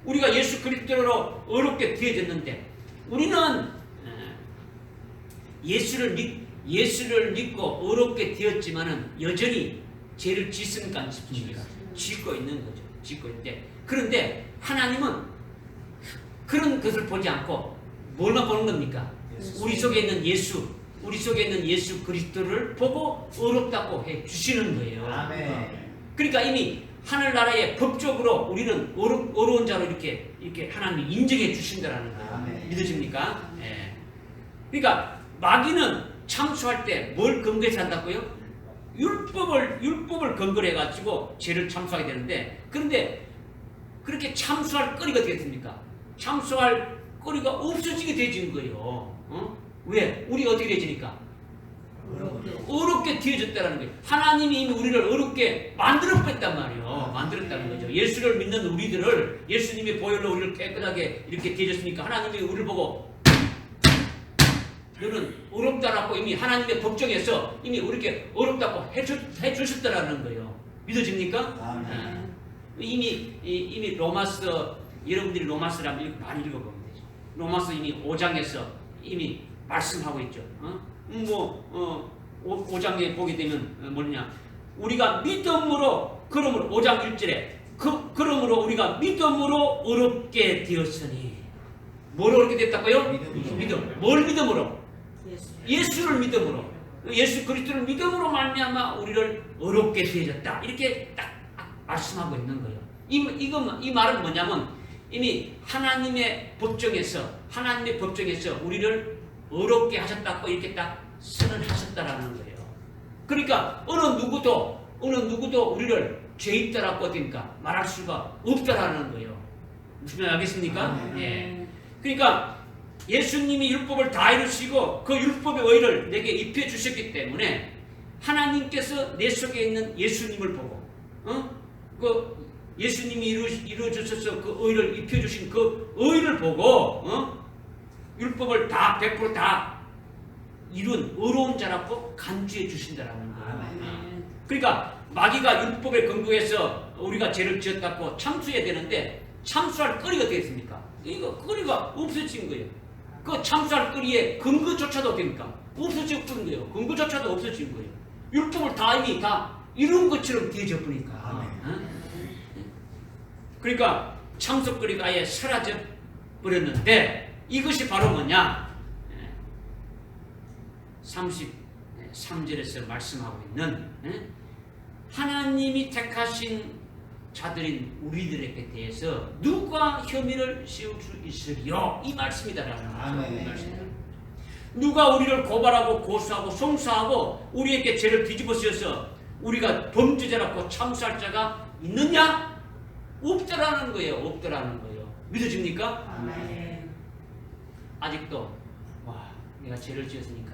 우리가 예수 그리스도로 어렵게 되어졌는데 우리는 예수를 믿고 어렵게 되었지만은 여전히 죄를 짓습니까? 싶습니까? 짓고 있는 거죠. 짓고 있는데 그런데 하나님은 그런 것을 보지 않고 뭘만 보는 겁니까? 우리 속에 있는 예수 그리스도를 보고 어렵다고 해 주시는 거예요. 아멘. 그러니까 이미 하늘나라의 법적으로 우리는 어려운 자로 이렇게 하나님이 인정해 주신다라는 거예요. 아멘. 믿어집니까? 예. 그러니까 마귀는 참수할 때 뭘 근거해서 한다고요? 율법을 근거로 해가지고 죄를 참수하게 되는데 그런데 그렇게 참수할 거리가 되겠습니까? 참수할 거리가 없어지게 되어진 거예요. 왜? 우리가 어떻게 되어지니까? 어렵게 되어졌다는 거예요. 하나님이 이미 우리를 어렵게 만들었단 말이에요. 만들었다는 거죠. 예수를 믿는 우리들을 예수님의 보혈로 우리를 깨끗하게 이렇게 되어졌으니까 하나님이 우리를 보고 너는 어렵다라고 이미 하나님의 법정에서 이미 우리에게 어렵다고 해주셨다라는 거예요. 믿어집니까? 이미 로마서 여러분들이 로마서를 많이 읽어보면 되죠. 로마서 이미 5장에서 이미 말씀하고 있죠. 5장에 보게 되면 뭐냐? 우리가 믿음으로 그러므로 5장 1절에 그러므로 우리가 믿음으로 어렵게 되었으니 뭘 어렵게 됐다고요? 믿음. 뭘 믿음으로? 예수를 믿음으로. 예수 그리스도를 믿음으로 말미암아 우리를 어렵게 되어졌다. 이렇게 딱 말씀하고 있는 거예요. 이 말은 뭐냐면 이미 하나님의 법정에서 우리를 어렵게 하셨다고 이렇게 딱 선언하셨다라는 거예요. 그러니까 어느 누구도 우리를 죄 있다라고 어떻습니까? 말할 수가 없다라는 거예요. 무슨 말 알겠습니까? 예. 그러니까 예수님이 율법을 다 이루시고 그 율법의 의를 내게 입혀 주셨기 때문에 하나님께서 내 속에 있는 예수님을 보고 그 예수님이 이루어 주셔서 그 의를 입혀 주신 그 의를 보고 율법을 다 100% 다 이룬 어려운 자라고 간주해 주신다라는 거예요. 그러니까 마귀가 율법에 근거해서 우리가 죄를 지었다고 참수해야 되는데 참수할 거리가 되겠습니까? 이거 거리가 없어진 거예요. 그 참수할 거리에 근거조차도 됩니까? 없어진 거예요. 근거조차도 없어진 거예요. 율법을 다 이미 다 이룬 것처럼 되어져 버리니까. 그러니까 참석거리가 아예 사라져 버렸는데 이것이 바로 뭐냐? 33절에서 말씀하고 있는 하나님이 택하신 자들인 우리들에게 대해서 누가 혐의를 씌울 수 있으리요? 이 말씀이다라는 거죠. 이 말씀이다. 누가 우리를 고발하고 고소하고 송사하고 우리에게 죄를 뒤집어 씌워서 우리가 범죄자라고 참수할 자가 있느냐? 없더라는 거예요. 없더라는 거예요. 믿어집니까? 아멘. 아직도 와 내가 죄를 지었으니까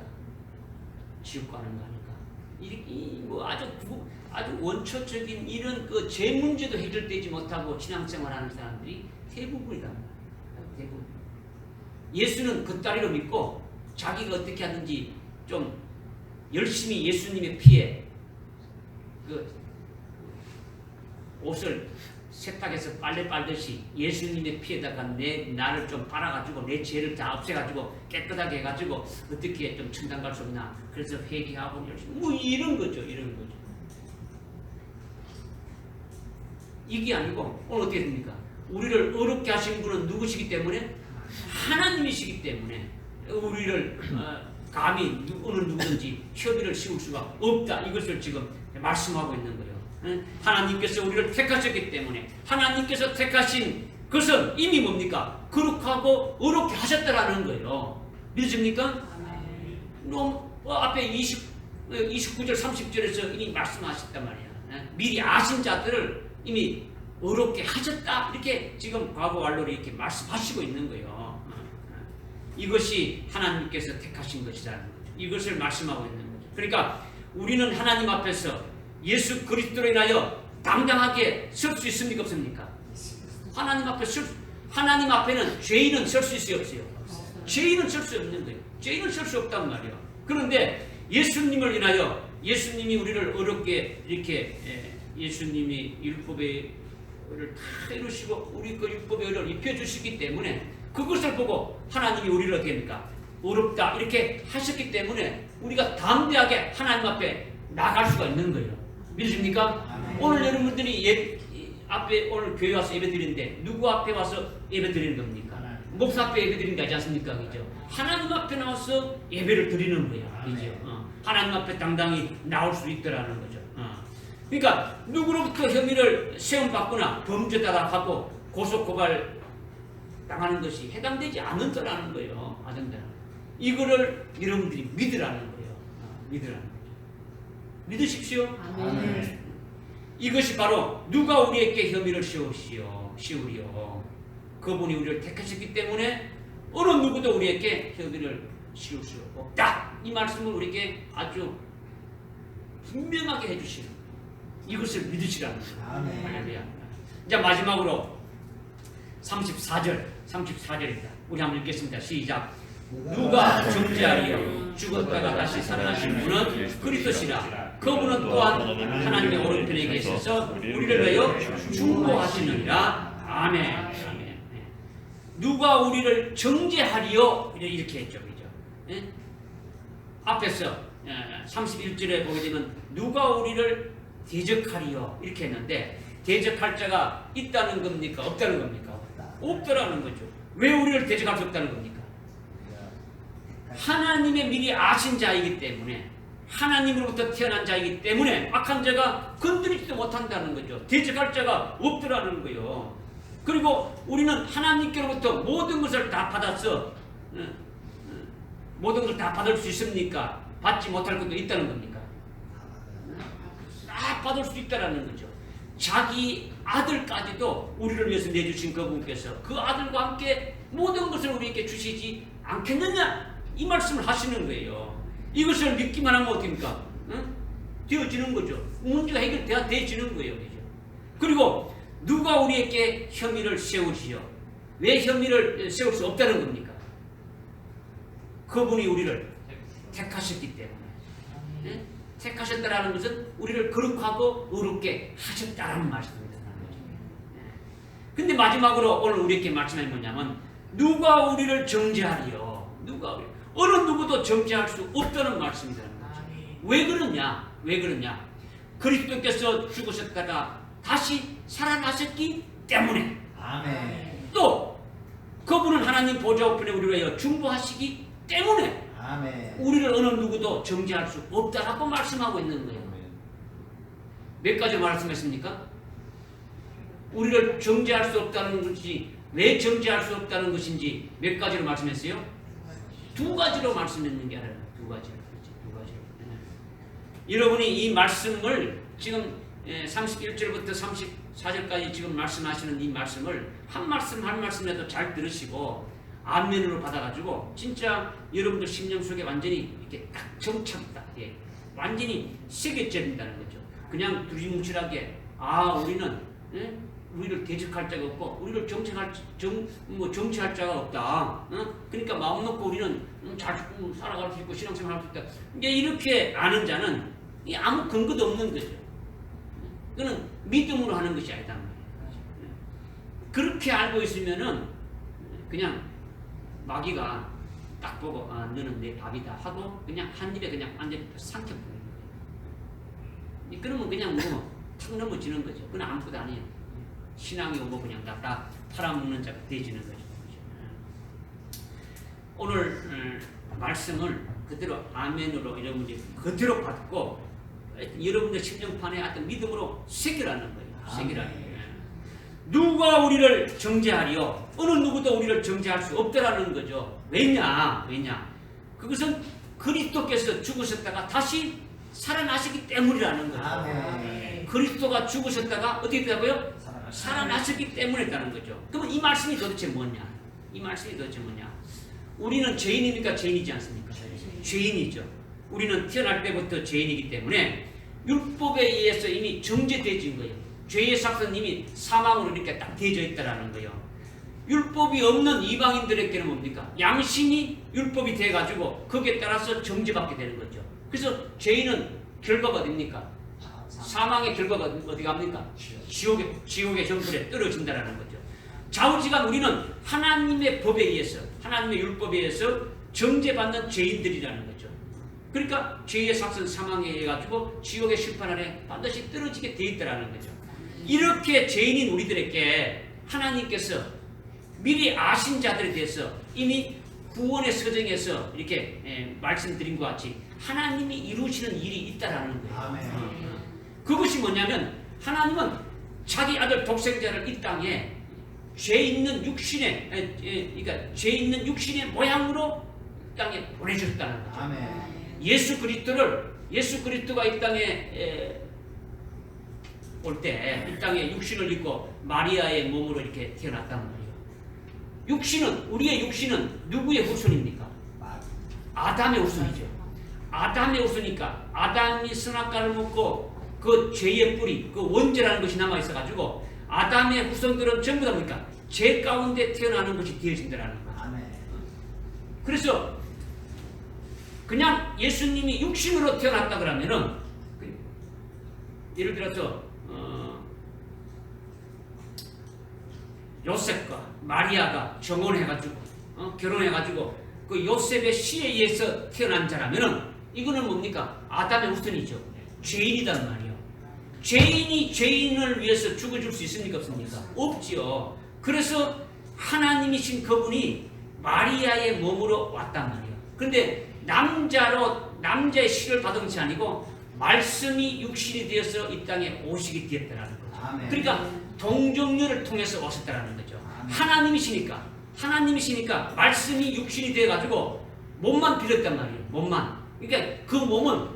지옥 가는 거 아닐까? 뭐 아주 원초적인 이런 그 죄 문제도 해결되지 못하고 신앙생활하는 사람들이 대부분이다. 대부분. 예수는 겉다리로 믿고 자기가 어떻게 하든지 좀 열심히 예수님의 피에 그 옷을 세탁해서 빨래 빨듯이 예수님의 피에다가 나를 좀 빨아가지고 내 죄를 다 없애가지고 깨끗하게 해가지고 어떻게 좀 천당 갈 수 없나. 그래서 회개하고 열심히 뭐 이런 거죠. 이런 거죠. 이게 아니고 오늘 어떻게 됩니까? 우리를 어렵게 하신 분은 누구시기 때문에? 하나님이시기 때문에 우리를 감히 어느 누구든지 협의를 씌울 수가 없다. 이것을 지금 말씀하고 있는 거예요. 하나님께서 우리를 택하셨기 때문에 하나님께서 택하신 것은 이미 뭡니까? 거룩하고 어렵게 하셨다라는 거예요. 믿으십니까? 앞에 29절 30절에서 이미 말씀하셨단 말이야. 미리 아신 자들을 이미 어렵게 하셨다. 이렇게 지금 과거 완료로 이렇게 말씀하시고 있는 거예요. 이것이 하나님께서 택하신 것이라는 거죠. 이것을 말씀하고 있는 거죠. 그러니까 우리는 하나님 앞에서 예수 그리스도로 인하여 당당하게 설 수 있습니까? 없습니까? 하나님 앞에는 죄인은 설 수 있어요? 없어요? 죄인은 설 수 없는 거예요. 죄인은 설 수 없단 말이에요. 그런데 예수님을 인하여 예수님이 우리를 어렵게 이렇게 예수님이 율법의 의를 다 이루시고 우리 그 율법의 의를 입혀주시기 때문에 그것을 보고 하나님이 우리를 어떻게 합니까? 어렵다 이렇게 하셨기 때문에 우리가 담대하게 하나님 앞에 나갈 수가 있는 거예요. 믿으십니까? 오늘 여러분들이 앞에 오늘 교회 와서 예배 드리는데 누구 앞에 와서 예배 드리는 겁니까? 목사 앞에 예배 드리는 게 아니지 않습니까? 그죠? 하나님 앞에 나와서 예배를 드리는 거야. 그죠? 하나님 앞에 당당히 나올 수 있더라는 거죠. 그러니까 누구로부터 혐의를 세움받거나 범죄다라 하고 고소고발 당하는 것이 해당되지 않는다라는 거예요. 이거를 여러분들이 믿으라는 거예요. 믿으라는 거죠. 믿으십시오. 아멘. 이것이 바로 누가 우리에게 혐의를 씌우리요. 그분이 우리를 택하셨기 때문에 어느 누구도 우리에게 혐의를 씌울 수 없다. 이 말씀을 우리에게 아주 분명하게 해주시는 거예요. 이것을 믿으시라는 거예요. 할렐루야. 이제 마지막으로 34절입니다. 우리 한번 읽겠습니다. 시작. 누가 정죄하리요? 죽었다가 다시 살아나신 분은 그리스도시라. 그분은 또한 하나님의 오른편에 계셔서 우리를 위하여 중보하시느니라. 아멘. 아멘. 누가 우리를 정죄하리요? 이렇게 했죠. 그죠? 네? 앞에서 31절에 보게 되면 누가 우리를 대적하리요? 이렇게 했는데 대적할 자가 있다는 겁니까? 없다는 겁니까? 없더라는 거죠. 왜 우리를 대적할 수 없다는 겁니까? 하나님의 미리 아신 자이기 때문에 하나님으로부터 태어난 자이기 때문에 악한 자가 건드리지도 못한다는 거죠. 대적할 자가 없더라는 거예요. 그리고 우리는 하나님께로부터 모든 것을 다 받아서 모든 것을 다 받을 수 있습니까? 받지 못할 것도 있다는 겁니까? 다 받을 수 있다는 거죠. 자기 아들까지도 우리를 위해서 내주신 그분께서 그 아들과 함께 모든 것을 우리에게 주시지 않겠느냐? 이 말씀을 하시는 거예요. 이것을 믿기만 하면 어떻습니까? 되어지는 거죠. 문제가 해결되어지는 거예요. 그죠? 그리고 누가 우리에게 혐의를 세우지요? 왜 혐의를 세울 수 없다는 겁니까? 그분이 우리를 택하셨기 때문에. 택하셨다라는 것은 우리를 거룩하고 의롭게 하셨다라는 말씀입니다. 근데 마지막으로 오늘 우리에게 말씀이 뭐냐면 누가 우리를 정죄하리요? 누가 우리 어느 누구도 정죄할 수 없다는 말씀이라는 거죠. 왜 그러냐? 왜 그러냐? 그리스도께서 죽으셨다가 다시 살아나셨기 때문에 아멘. 또 그분은 하나님 보좌 우편에 우리를 위하여 중보하시기 때문에 아멘. 우리를 어느 누구도 정죄할 수 없다라고 말씀하고 있는 거예요. 몇 가지 말씀했습니까? 우리를 정죄할 수 없다는 것이 왜 정죄할 수 없다는 것인지 몇 가지로 말씀했어요? 두 가지로 말씀했는 게 아니라 두 가지로. 여러분이 이 말씀을 지금 31절부터 34절까지 지금 말씀하시는 이 말씀을 한 말씀 한 말씀에도 잘 들으시고 안면으로 받아가지고 진짜 여러분들 심령 속에 완전히 이렇게 딱 정착이 딱 완전히 새겨져진다는 거죠. 그냥 두리뭉실하게 우리는 우리를 대적할 자가 없고 우리를 정치할 자가 없다. 그러니까 마음 놓고 우리는 잘 살아갈 수 있고 신앙생활 할 수 있다. 이제 이렇게 아는 자는 아무 근거도 없는 거죠. 그는 믿음으로 하는 것이 아니다. 그렇게 알고 있으면은 그냥 마귀가 딱 보고 너는 내 밥이다 하고 그냥 한 입에 그냥 완전히 삼켜버리는 거예요. 그러면 그냥 탁 넘어지는 거죠. 그건 아무것도 아니에요. 신앙이 오고 그냥 다 팔아먹는 자가 되어지는 거죠. 오늘 말씀을 그대로 아멘으로 여러분들이 그대로 받고 여러분들 심령판에 어떤 믿음으로 새기라는 거예요. 새기라는 거예요. 누가 우리를 정죄하리요? 어느 누구도 우리를 정죄할 수 없다라는 거죠. 왜냐? 그것은 그리스도께서 죽으셨다가 다시 살아나시기 때문이라는 거죠. 아멘. 그리스도가 죽으셨다가 어떻게 됐다고요? 살아나셨기 때문이라는 거죠. 그러면 이 말씀이 도대체 뭐냐? 우리는 죄인입니까? 죄인이지 않습니까? 죄인이죠. 우리는 태어날 때부터 죄인이기 때문에 율법에 의해서 이미 정죄되어진 거예요. 죄의 삭은 이미 사망으로 이렇게 딱 되어져 있다라는 거예요. 율법이 없는 이방인들에게는 뭡니까? 양심이 율법이 돼가지고 거기에 따라서 정죄받게 되는 거죠. 그래서 죄인은 결과가 어딥니까? 사망의 결과가 어디 갑니까? 지옥의 정글에 떨어진다라는 거죠. 좌우지간 우리는 하나님의 법에 의해서 하나님의 율법에 의해서 정죄받는 죄인들이라는 거죠. 그러니까 죄의 삭은 사망에 의해 가지고 지옥의 심판 아래 반드시 떨어지게 돼 있다라는 거죠. 이렇게 죄인인 우리들에게 하나님께서 미리 아신 자들에 대해서 이미 구원의 서정에서 이렇게 말씀드린 것 같이 하나님이 이루시는 일이 있다라는 거예요. 아멘. 그것이 뭐냐면 하나님은 자기 아들 독생자를 이 땅에 죄 있는 육신의 모양으로 이 땅에 보내주셨다는 거죠. 아멘. 예수 그리스도가 이 땅에 올 때 이 땅에 육신을 입고 마리아의 몸으로 이렇게 태어났단 말이에요. 우리의 육신은 누구의 후손입니까? 아담의 후손이죠. 아담의 후손이니까 아담이 선악과를 먹고 그 죄의 뿌리, 그 원죄라는 것이 남아 있어가지고 아담의 후손들은 전부 다 뭡니까? 죄 가운데 태어나는 것이 되어진다라는 거죠. 아멘. 그래서 그냥 예수님이 육신으로 태어났다 그러면은 예를 들어서 요셉과 마리아가 정혼해가지고 결혼해가지고 그 요셉의 시에 의해서 태어난 자라면은 이거는 뭡니까? 아담의 후손이죠. 죄인이단 말이에요. 죄인이 죄인을 위해서 죽어줄 수 있습니까? 없습니까? 없지요. 그래서 하나님이신 그분이 마리아의 몸으로 왔단 말이에요. 그런데 남자의 씨를 받은 것이 아니고 말씀이 육신이 되어서 이 땅에 오시게 되었다는 거죠. 아멘. 그러니까 동정녀를 통해서 오셨다는 거죠. 아멘. 하나님이시니까 말씀이 육신이 되어가지고 몸만 빌었단 말이에요. 몸만. 그러니까 그 몸은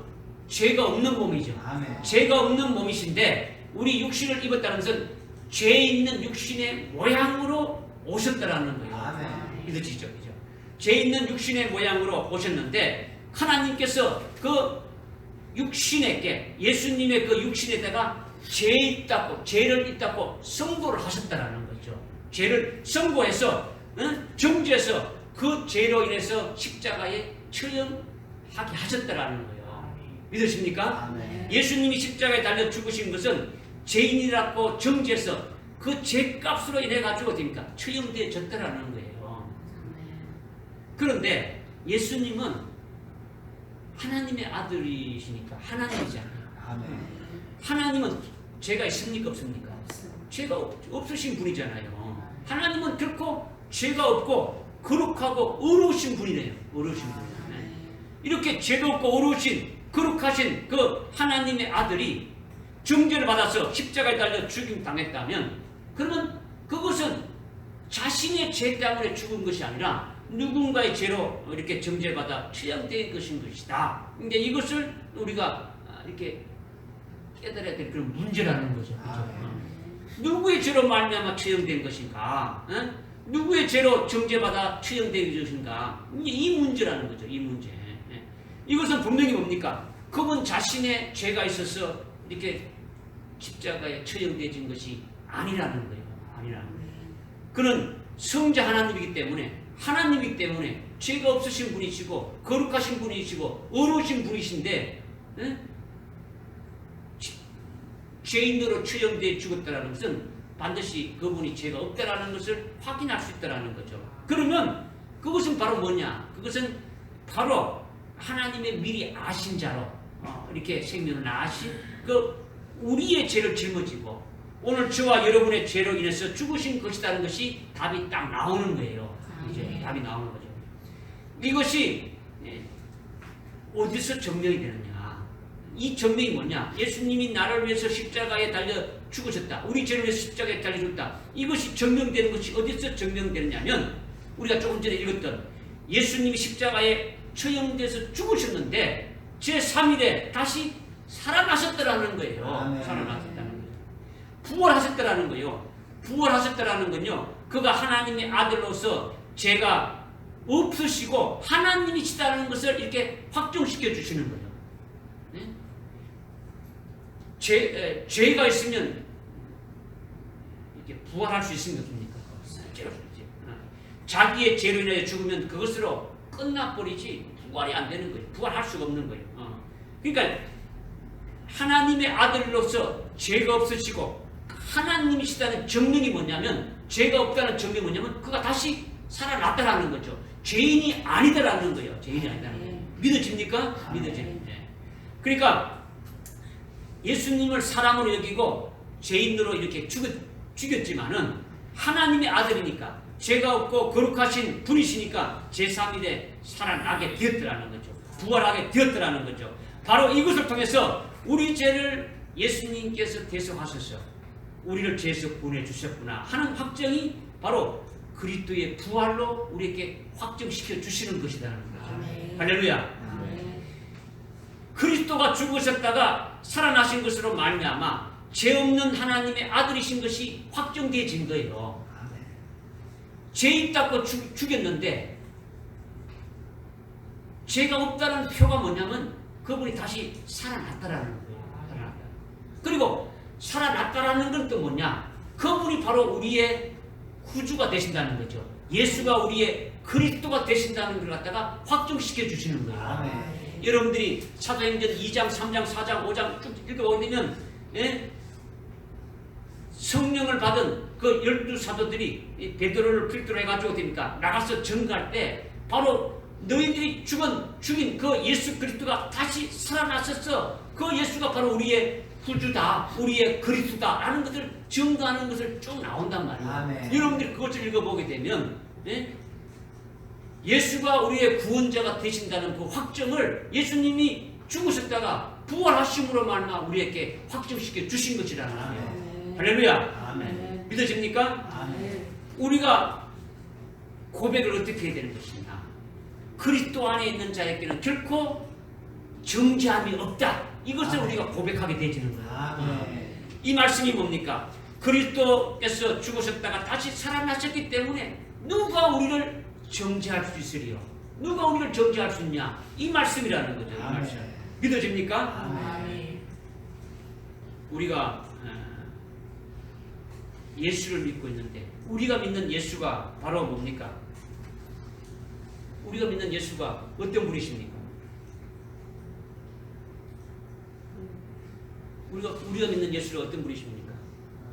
죄가 없는 몸이죠. 아멘. 죄가 없는 몸이신데 우리 육신을 입었다는 것은 죄 있는 육신의 모양으로 오셨다라는 거예요. 아멘. 믿어지죠? 그죠? 죄 있는 육신의 모양으로 오셨는데 하나님께서 그 육신에게 예수님의 그 육신에다가 죄를 있다고 선고를 하셨다라는 거죠. 죄를 선고해서 정죄해서 그 죄로 인해서 십자가에 처형하게 하셨다라는 거예요. 믿으십니까? 아멘. 예수님이 십자가에 달려 죽으신 것은 죄인이라고 정죄해서 그 죄값으로 인해 가지고 됩니까? 처형되어졌다라는 거예요. 그런데 예수님은 하나님의 아들이시니까 하나님이잖아요. 아멘. 하나님은 죄가 있습니까? 없습니까? 죄가 없으신 분이잖아요. 하나님은 결코 죄가 없고 거룩하고 의로우신 분이래요. 의로우신 분. 이렇게 죄도 없고 의로우신 거룩하신 그 하나님의 아들이 정죄를 받아서 십자가에 달려 죽임 당했다면, 그러면 그것은 자신의 죄 때문에 죽은 것이 아니라 누군가의 죄로 이렇게 정죄받아 처형된 것인 것이다. 근데 이것을 우리가 이렇게 깨달아야 될 그런 문제라는 거죠. 그렇죠? 누구의 죄로 말미암아 처형된 것인가? 누구의 죄로 정죄받아 처형된 것인가? 이 문제라는 거죠. 이 문제. 이것은 분명히 뭡니까? 그분 자신의 죄가 있어서 이렇게 십자가에 처형되진 것이 아니라는 거예요. 아니라는 거예요. 그는 성자 하나님이기 때문에, 하나님이기 때문에 죄가 없으신 분이시고 거룩하신 분이시고 의로우신 분이신데, 죄인으로 처형되어 죽었다는 것은 반드시 그분이 죄가 없다라는 것을 확인할 수 있다는 거죠. 그러면 그것은 바로 뭐냐? 그것은 바로 하나님의 미리 아신 자로 이렇게 생명을 아신 그 우리의 죄를 짊어지고 오늘 저와 여러분의 죄로 인해서 죽으신 것이라는 것이 답이 딱 나오는 거예요. 이제 답이 나오는 거죠. 이것이 어디서 증명이 되느냐? 이 증명이 뭐냐? 예수님이 나를 위해서 십자가에 달려 죽으셨다. 우리 죄를 위해서 십자가에 달려 죽었다. 이것이 증명되는 것이 어디서 증명되느냐면, 우리가 조금 전에 읽었던 예수님이 십자가에 처형돼서 죽으셨는데 제3일에 다시 살아나셨다라는 거예요. 살아나셨다는 거예요. 부활하셨다라는 거예요. 부활하셨다라는 건요, 그가 하나님의 아들로서 죄가 없으시고 하나님이시다는 것을 이렇게 확정시켜 주시는 거예요. 죄가 있으면 이렇게 부활할 수 있는 것입니까? 자기의 죄로 인해 죽으면 그것으로 끝나버리지 부활이 안 되는 거예요. 부활할 수가 없는 거예요. 그러니까 하나님의 아들로서 죄가 없으시고 하나님이시다는 증명이 뭐냐면, 죄가 없다는 증명이 뭐냐면 그가 다시 살아났다라는 거죠. 죄인이 아니다라는 거예요. 죄인이 아니다라는 거예요. 믿어집니까? 믿어져요. 그러니까 예수님을 사람으로 여기고 죄인으로 이렇게 죽였지만은 하나님의 아들이니까, 죄가 없고 거룩하신 분이시니까 제3일에 살아나게 되었더라는 거죠. 부활하게 되었더라는 거죠. 바로 이것을 통해서 우리 죄를 예수님께서 대속하셔서 우리를 죄에서 구원해 주셨구나 하는 확정이 바로 그리스도의 부활로 우리에게 확정시켜 주시는 것이라는 거죠. 할렐루야. 그리스도가 죽으셨다가 살아나신 것으로 말미암아 죄 없는 하나님의 아들이신 것이 확정되어진 거예요. 죄 있다고 죽였는데 죄가 없다는 표가 뭐냐면 그분이 다시 살아났다라는 거예요. 그리고 살아났다라는 건 또 뭐냐? 그분이 바로 우리의 구주가 되신다는 거죠. 예수가 우리의 그리스도가 되신다는 걸 갖다가 확정시켜 주시는 거예요. 여러분들이 사도행전 2장, 3장, 4장, 5장 쭉 읽어보면 성령을 받은 그 12사도들이 베드로를 필두로 해가지고 됩니까? 나가서 전가할 때 바로 너희들이 죽인 그 예수 그리스도가 다시 살아나셨어. 그 예수가 바로 우리의 구주다, 우리의 그리스도다 라는 것을 증거하는 것을 쭉 나온단 말이에요. 여러분들이 그것을 읽어보게 되면 예수가 우리의 구원자가 되신다는 그 확정을 예수님이 죽으셨다가 부활하심으로 말미암아 우리에게 확정시켜 주신 것이라는 거예요. 할렐루야. 믿어집니까? 우리가 고백을 어떻게 해야 되는 것이냐? 그리스도 안에 있는 자에게는 결코 정죄함이 없다. 이것을 우리가 고백하게 되지는 거예요. 이 말씀이 뭡니까? 그리스도께서 죽으셨다가 다시 살아나셨기 때문에 누가 우리를 정죄할 수 있으리요? 누가 우리를 정죄할 수 있냐? 이 말씀이라는 거죠. 이 말씀. 믿어집니까? 우리가 예수를 믿고 있는데 우리가 믿는 예수가 바로 뭡니까? 우리가 믿는 예수가 어떤 분이십니까? 우리가 믿는 예수가 어떤 분이십니까?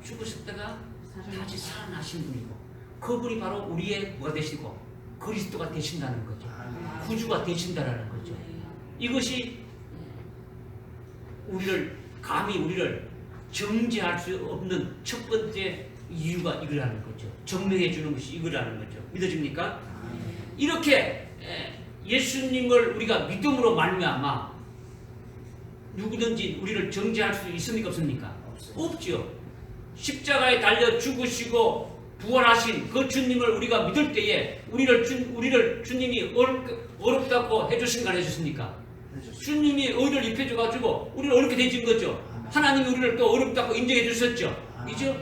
죽으셨다가 다시 살아나신 분이고 그분이 바로 우리의 뭐가 되시고 그리스도가 되신다는 거죠. 구주가 되신다라는 거죠. 이것이 우리를 감히 우리를 정죄할 수 없는 첫 번째 이유가 이거라는 거죠. 증명해 주는 것이 이거라는 거죠. 믿어집니까? 이렇게 예수님을 우리가 믿음으로 말미암아 누구든지 우리를 정죄할 수 있습니까? 없습니까? 없죠. 십자가에 달려 죽으시고 부활하신 그 주님을 우리가 믿을 때에 우리를 주님이 어렵다고 해주신가 안 해주십니까? 주님이 의를 입혀줘가지고 우리를 어렵게 되진 거죠. 하나님이 우리를 또 어렵다고 인정해 주셨죠. 그죠?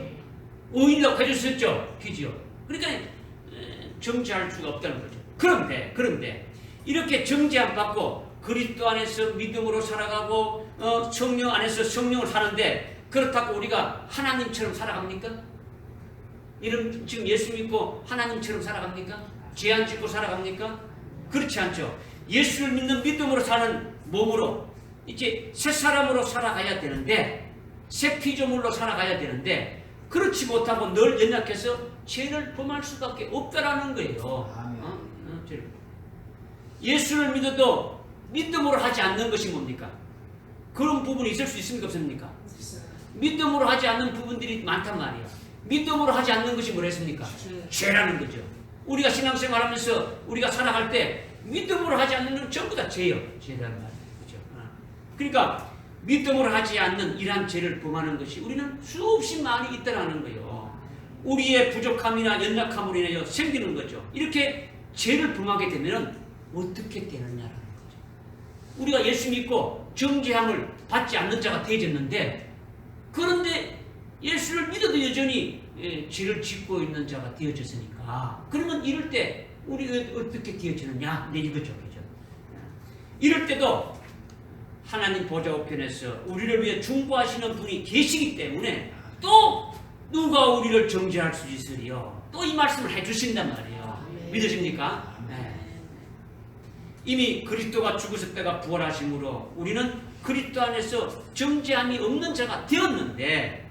의인이라고 해주셨죠. 그죠? 그러니까 정죄할 수가 없다는 거죠. 그런데 이렇게 정죄 안 받고 그리스도 안에서 믿음으로 살아가고 성령 안에서 성령을 사는데 그렇다고 우리가 하나님처럼 살아갑니까? 지금 예수 믿고 하나님처럼 살아갑니까? 죄 안 짓고 살아갑니까? 그렇지 않죠. 예수를 믿는 믿음으로 사는 몸으로 이제 새 사람으로 살아가야 되는데 새 피조물로 살아가야 되는데 그렇지 못하고 늘 연약해서 죄를 범할 수밖에 없다라는 거예요. 예수를 믿어도 믿음으로 하지 않는 것이 뭡니까? 그런 부분이 있을 수 있습니까? 없습니까? 믿음으로 하지 않는 부분들이 많단 말이에요. 믿음으로 하지 않는 것이 뭐랬습니까? 죄라는 거죠. 우리가 신앙생활하면서 우리가 살아갈 때 믿음으로 하지 않는 건 전부 다 죄예요. 죄라는 말이에요. 그렇죠? 그러니까 믿음으로 하지 않는 이러한 죄를 범하는 것이 우리는 수없이 많이 있다라는 거예요. 우리의 부족함이나 연약함으로 인하여 생기는 거죠. 이렇게 죄를 범하게 되면 어떻게 되느냐라는 거죠. 우리가 예수 믿고 정죄함을 받지 않는 자가 되어졌는데 그런데 예수를 믿어도 여전히 죄를 짓고 있는 자가 되어졌으니까 그러면 이럴 때 우리가 어떻게 되어지느냐? 네, 이거죠. 그죠? 이럴 때도 하나님 보좌 우편에서 우리를 위해 중보하시는 분이 계시기 때문에 또 누가 우리를 정죄할 수 있으리요? 또 이 말씀을 해주신단 말이에요. 믿으십니까? 네. 이미 그리스도가 죽으셨다가 부활하심으로 우리는 그리스도 안에서 정죄함이 없는 자가 되었는데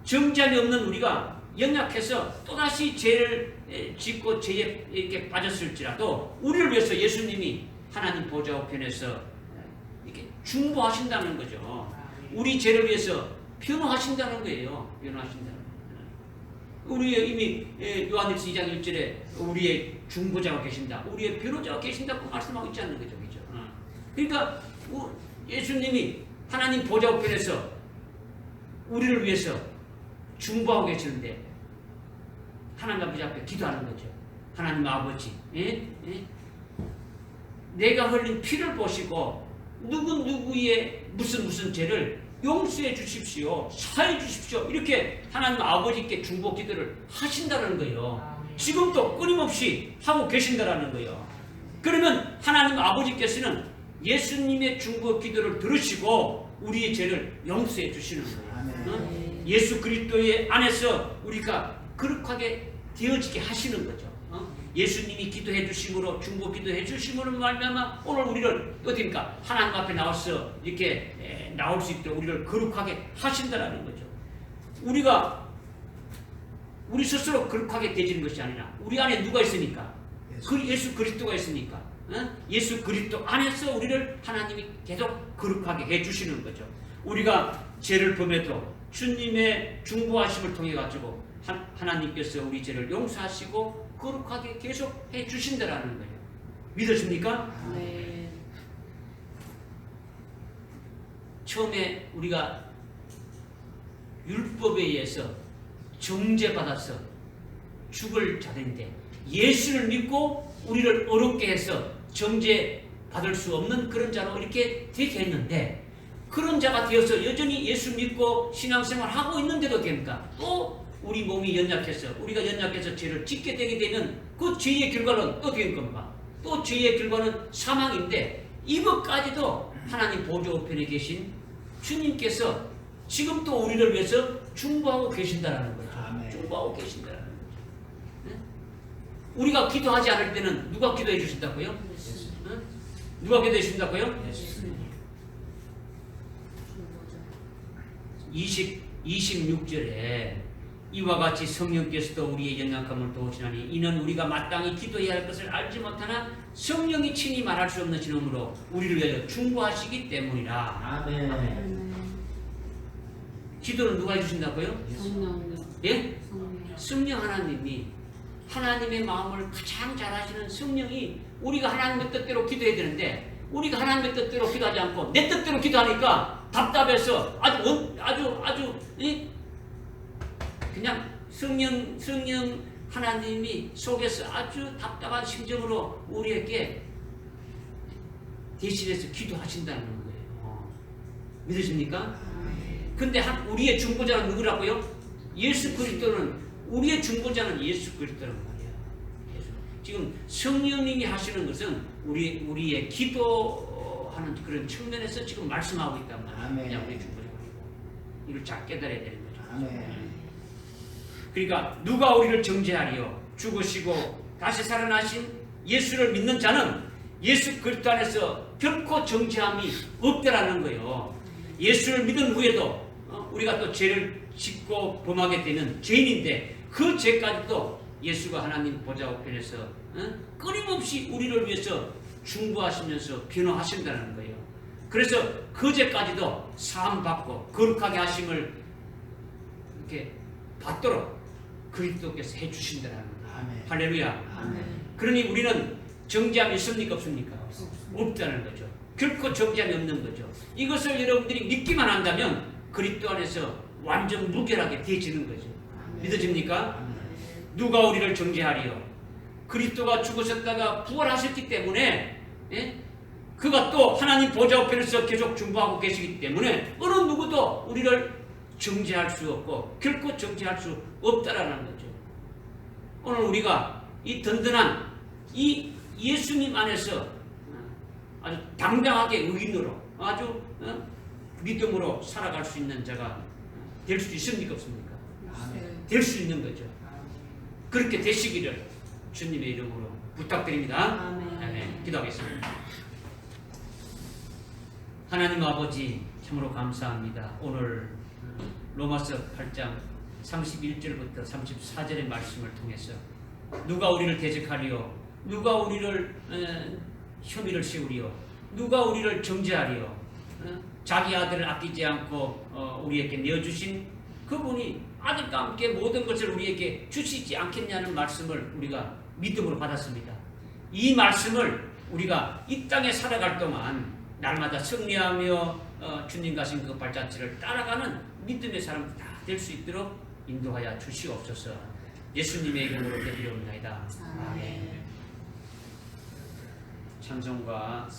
정죄함이 없는 우리가 연약해서 또다시 죄를 짓고 죄에 이렇게 빠졌을지라도 우리를 위해서 예수님이 하나님 보좌 우편에서 이렇게 중보하신다는 거죠. 우리 죄를 위해서 변호하신다는 거예요. 변호하신다는 거예요. 우리 이미 요한일서 2장 1절에 우리의 중보자가 계신다. 우리의 변호자가 계신다고 말씀하고 있지 않는 거죠. 그죠? 그러니까 예수님이 하나님 보좌 우편에서 우리를 위해서 중보하고 계시는데 하나님 아버지 앞에 기도하는 거죠. 하나님 아버지, 내가 흘린 피를 보시고 누구의 무슨 죄를 용서해 주십시오. 사해 주십시오. 이렇게 하나님 아버지께 중보 기도를 하신다는 거예요. 지금도 끊임없이 하고 계신다는 거예요. 그러면 하나님 아버지께서는 예수님의 중보 기도를 들으시고 우리의 죄를 용서해 주시는 거예요. 예수 그리스도의 안에서 우리가 거룩하게 되어지게 하시는 거죠. 예수님이 기도해 주심으로 중보 기도해 주심으로 말미암아 오늘 우리를 어디입니까? 하나님 앞에 나와서 이렇게 나올 수 있도록 우리를 거룩하게 하신다라는 거죠. 우리가 우리 스스로 거룩하게 되지는 것이 아니라 우리 안에 누가 있으니까? 예수 그리스도가 있으니까. 예수 그리스도 안에서 우리를 하나님이 계속 거룩하게 해주시는 거죠. 우리가 죄를 범해도 주님의 중보하심을 통해 가지고 하나님께서 우리 죄를 용서하시고 거룩하게 계속 해주신다라는 거예요. 믿으십니까? 네. 처음에 우리가 율법에 의해서 정죄받아서 죽을 자들인데 예수를 믿고 우리를 어렵게 해서 정죄받을 수 없는 그런 자로 이렇게 되게 했는데 그런 자가 되어서 여전히 예수 믿고 신앙생활 하고 있는데도 됩니까? 또 우리 몸이 연약해서 우리가 연약해서 죄를 짓게 되게 되면 그 죄의 결과는 어떻게 된 겁니까? 또 죄의 결과는 사망인데 이것까지도 하나님 보좌 우편에 계신 주님께서 지금 또 우리를 위해서 중보하고 계신다라는 거죠. 중보하고 계신다라는 거죠. 네? 우리가 기도하지 않을 때는 누가 기도해 주신다고요? 네? 누가 기도해 주신다고요? 26절에 이와 같이 성령께서도 우리의 연약함을 도우시나니 이는 우리가 마땅히 기도해야 할 것을 알지 못하나 성령이 친히 말할 수 없는 지nom으로 우리를 위하여 중보하시기 때문이라. 아멘. 기도는 누가 해주신다고요? 성령. 예? 성령 하나님이 하나님의 마음을 가장 잘 아시는 성령이 우리가 하나님의 뜻대로 기도해야 되는데 우리가 하나님의 뜻대로 기도하지 않고 내 뜻대로 기도하니까 답답해서 아주 그냥 성령 하나님이 속에서 아주 답답한 심정으로 우리에게 대신해서 기도하신다는 거예요. 믿으십니까? 근데 우리의 중보자는 누구라고요? 예수 그리스도는 우리의 중보자는 예수 그리스도란 말이야. 지금 성령님이 하시는 것은 우리의 기도하는 그런 측면에서 지금 말씀하고 있단 말이야. 그냥 우리 중보자가 아니고 이걸 잘 깨달아야 되는 거죠. 그러니까 누가 우리를 정죄하리요? 죽으시고 다시 살아나신 예수를 믿는 자는 예수 그리스도 안에서 결코 정죄함이 없다라는 거예요. 예수를 믿은 후에도 우리가 또 죄를 짓고 범하게 되는 죄인인데 그 죄까지도 예수가 하나님 보좌 우편에서 끊임없이 우리를 위해서 중보하시면서 변호하신다는 거예요. 그래서 그 죄까지도 사함받고 거룩하게 하심을 이렇게 받도록 그리스도께서 해주신다는 거예요. 할렐루야. 그러니 우리는 정죄함이 있습니까? 없습니까? 없다는 거죠. 결코 정죄함이 없는 거죠. 이것을 여러분들이 믿기만 한다면 그리스도 안에서 완전 무결하게 되어지는 거죠. 믿어집니까? 누가 우리를 정죄하리요? 그리스도가 죽으셨다가 부활하셨기 때문에 그가 또 하나님 보좌 우편에서 계속 중보하고 계시기 때문에 어느 누구도 우리를 정죄할 수 없고 결코 정죄할 수 없다라는 거죠. 오늘 우리가 이 든든한 이 예수님 안에서 아주 당당하게 의인으로 아주 믿음으로 살아갈 수 있는 자가 될 수 있습니까? 없습니까? 될 수 있는 거죠. 그렇게 되시기를 주님의 이름으로 부탁드립니다. 아멘. 기도하겠습니다. 하나님 아버지 참으로 감사합니다. 오늘 로마서 8장 31절부터 34절의 말씀을 통해서 누가 우리를 대적하리요? 누가 우리를 혐의를 세우리요? 누가 우리를 정죄하리요? 자기 아들을 아끼지 않고 우리에게 내어주신 그분이 아들과 함께 모든 것을 우리에게 주시지 않겠냐는 말씀을 우리가 믿음으로 받았습니다. 이 말씀을 우리가 이 땅에 살아갈 동안 날마다 승리하며 주님 가신 그 발자취를 따라가는 믿음의 사람 다 될 수 있도록 인도하여 주시옵소서. 예수님의 이름으로 드리옵나이다. 아멘. 찬송가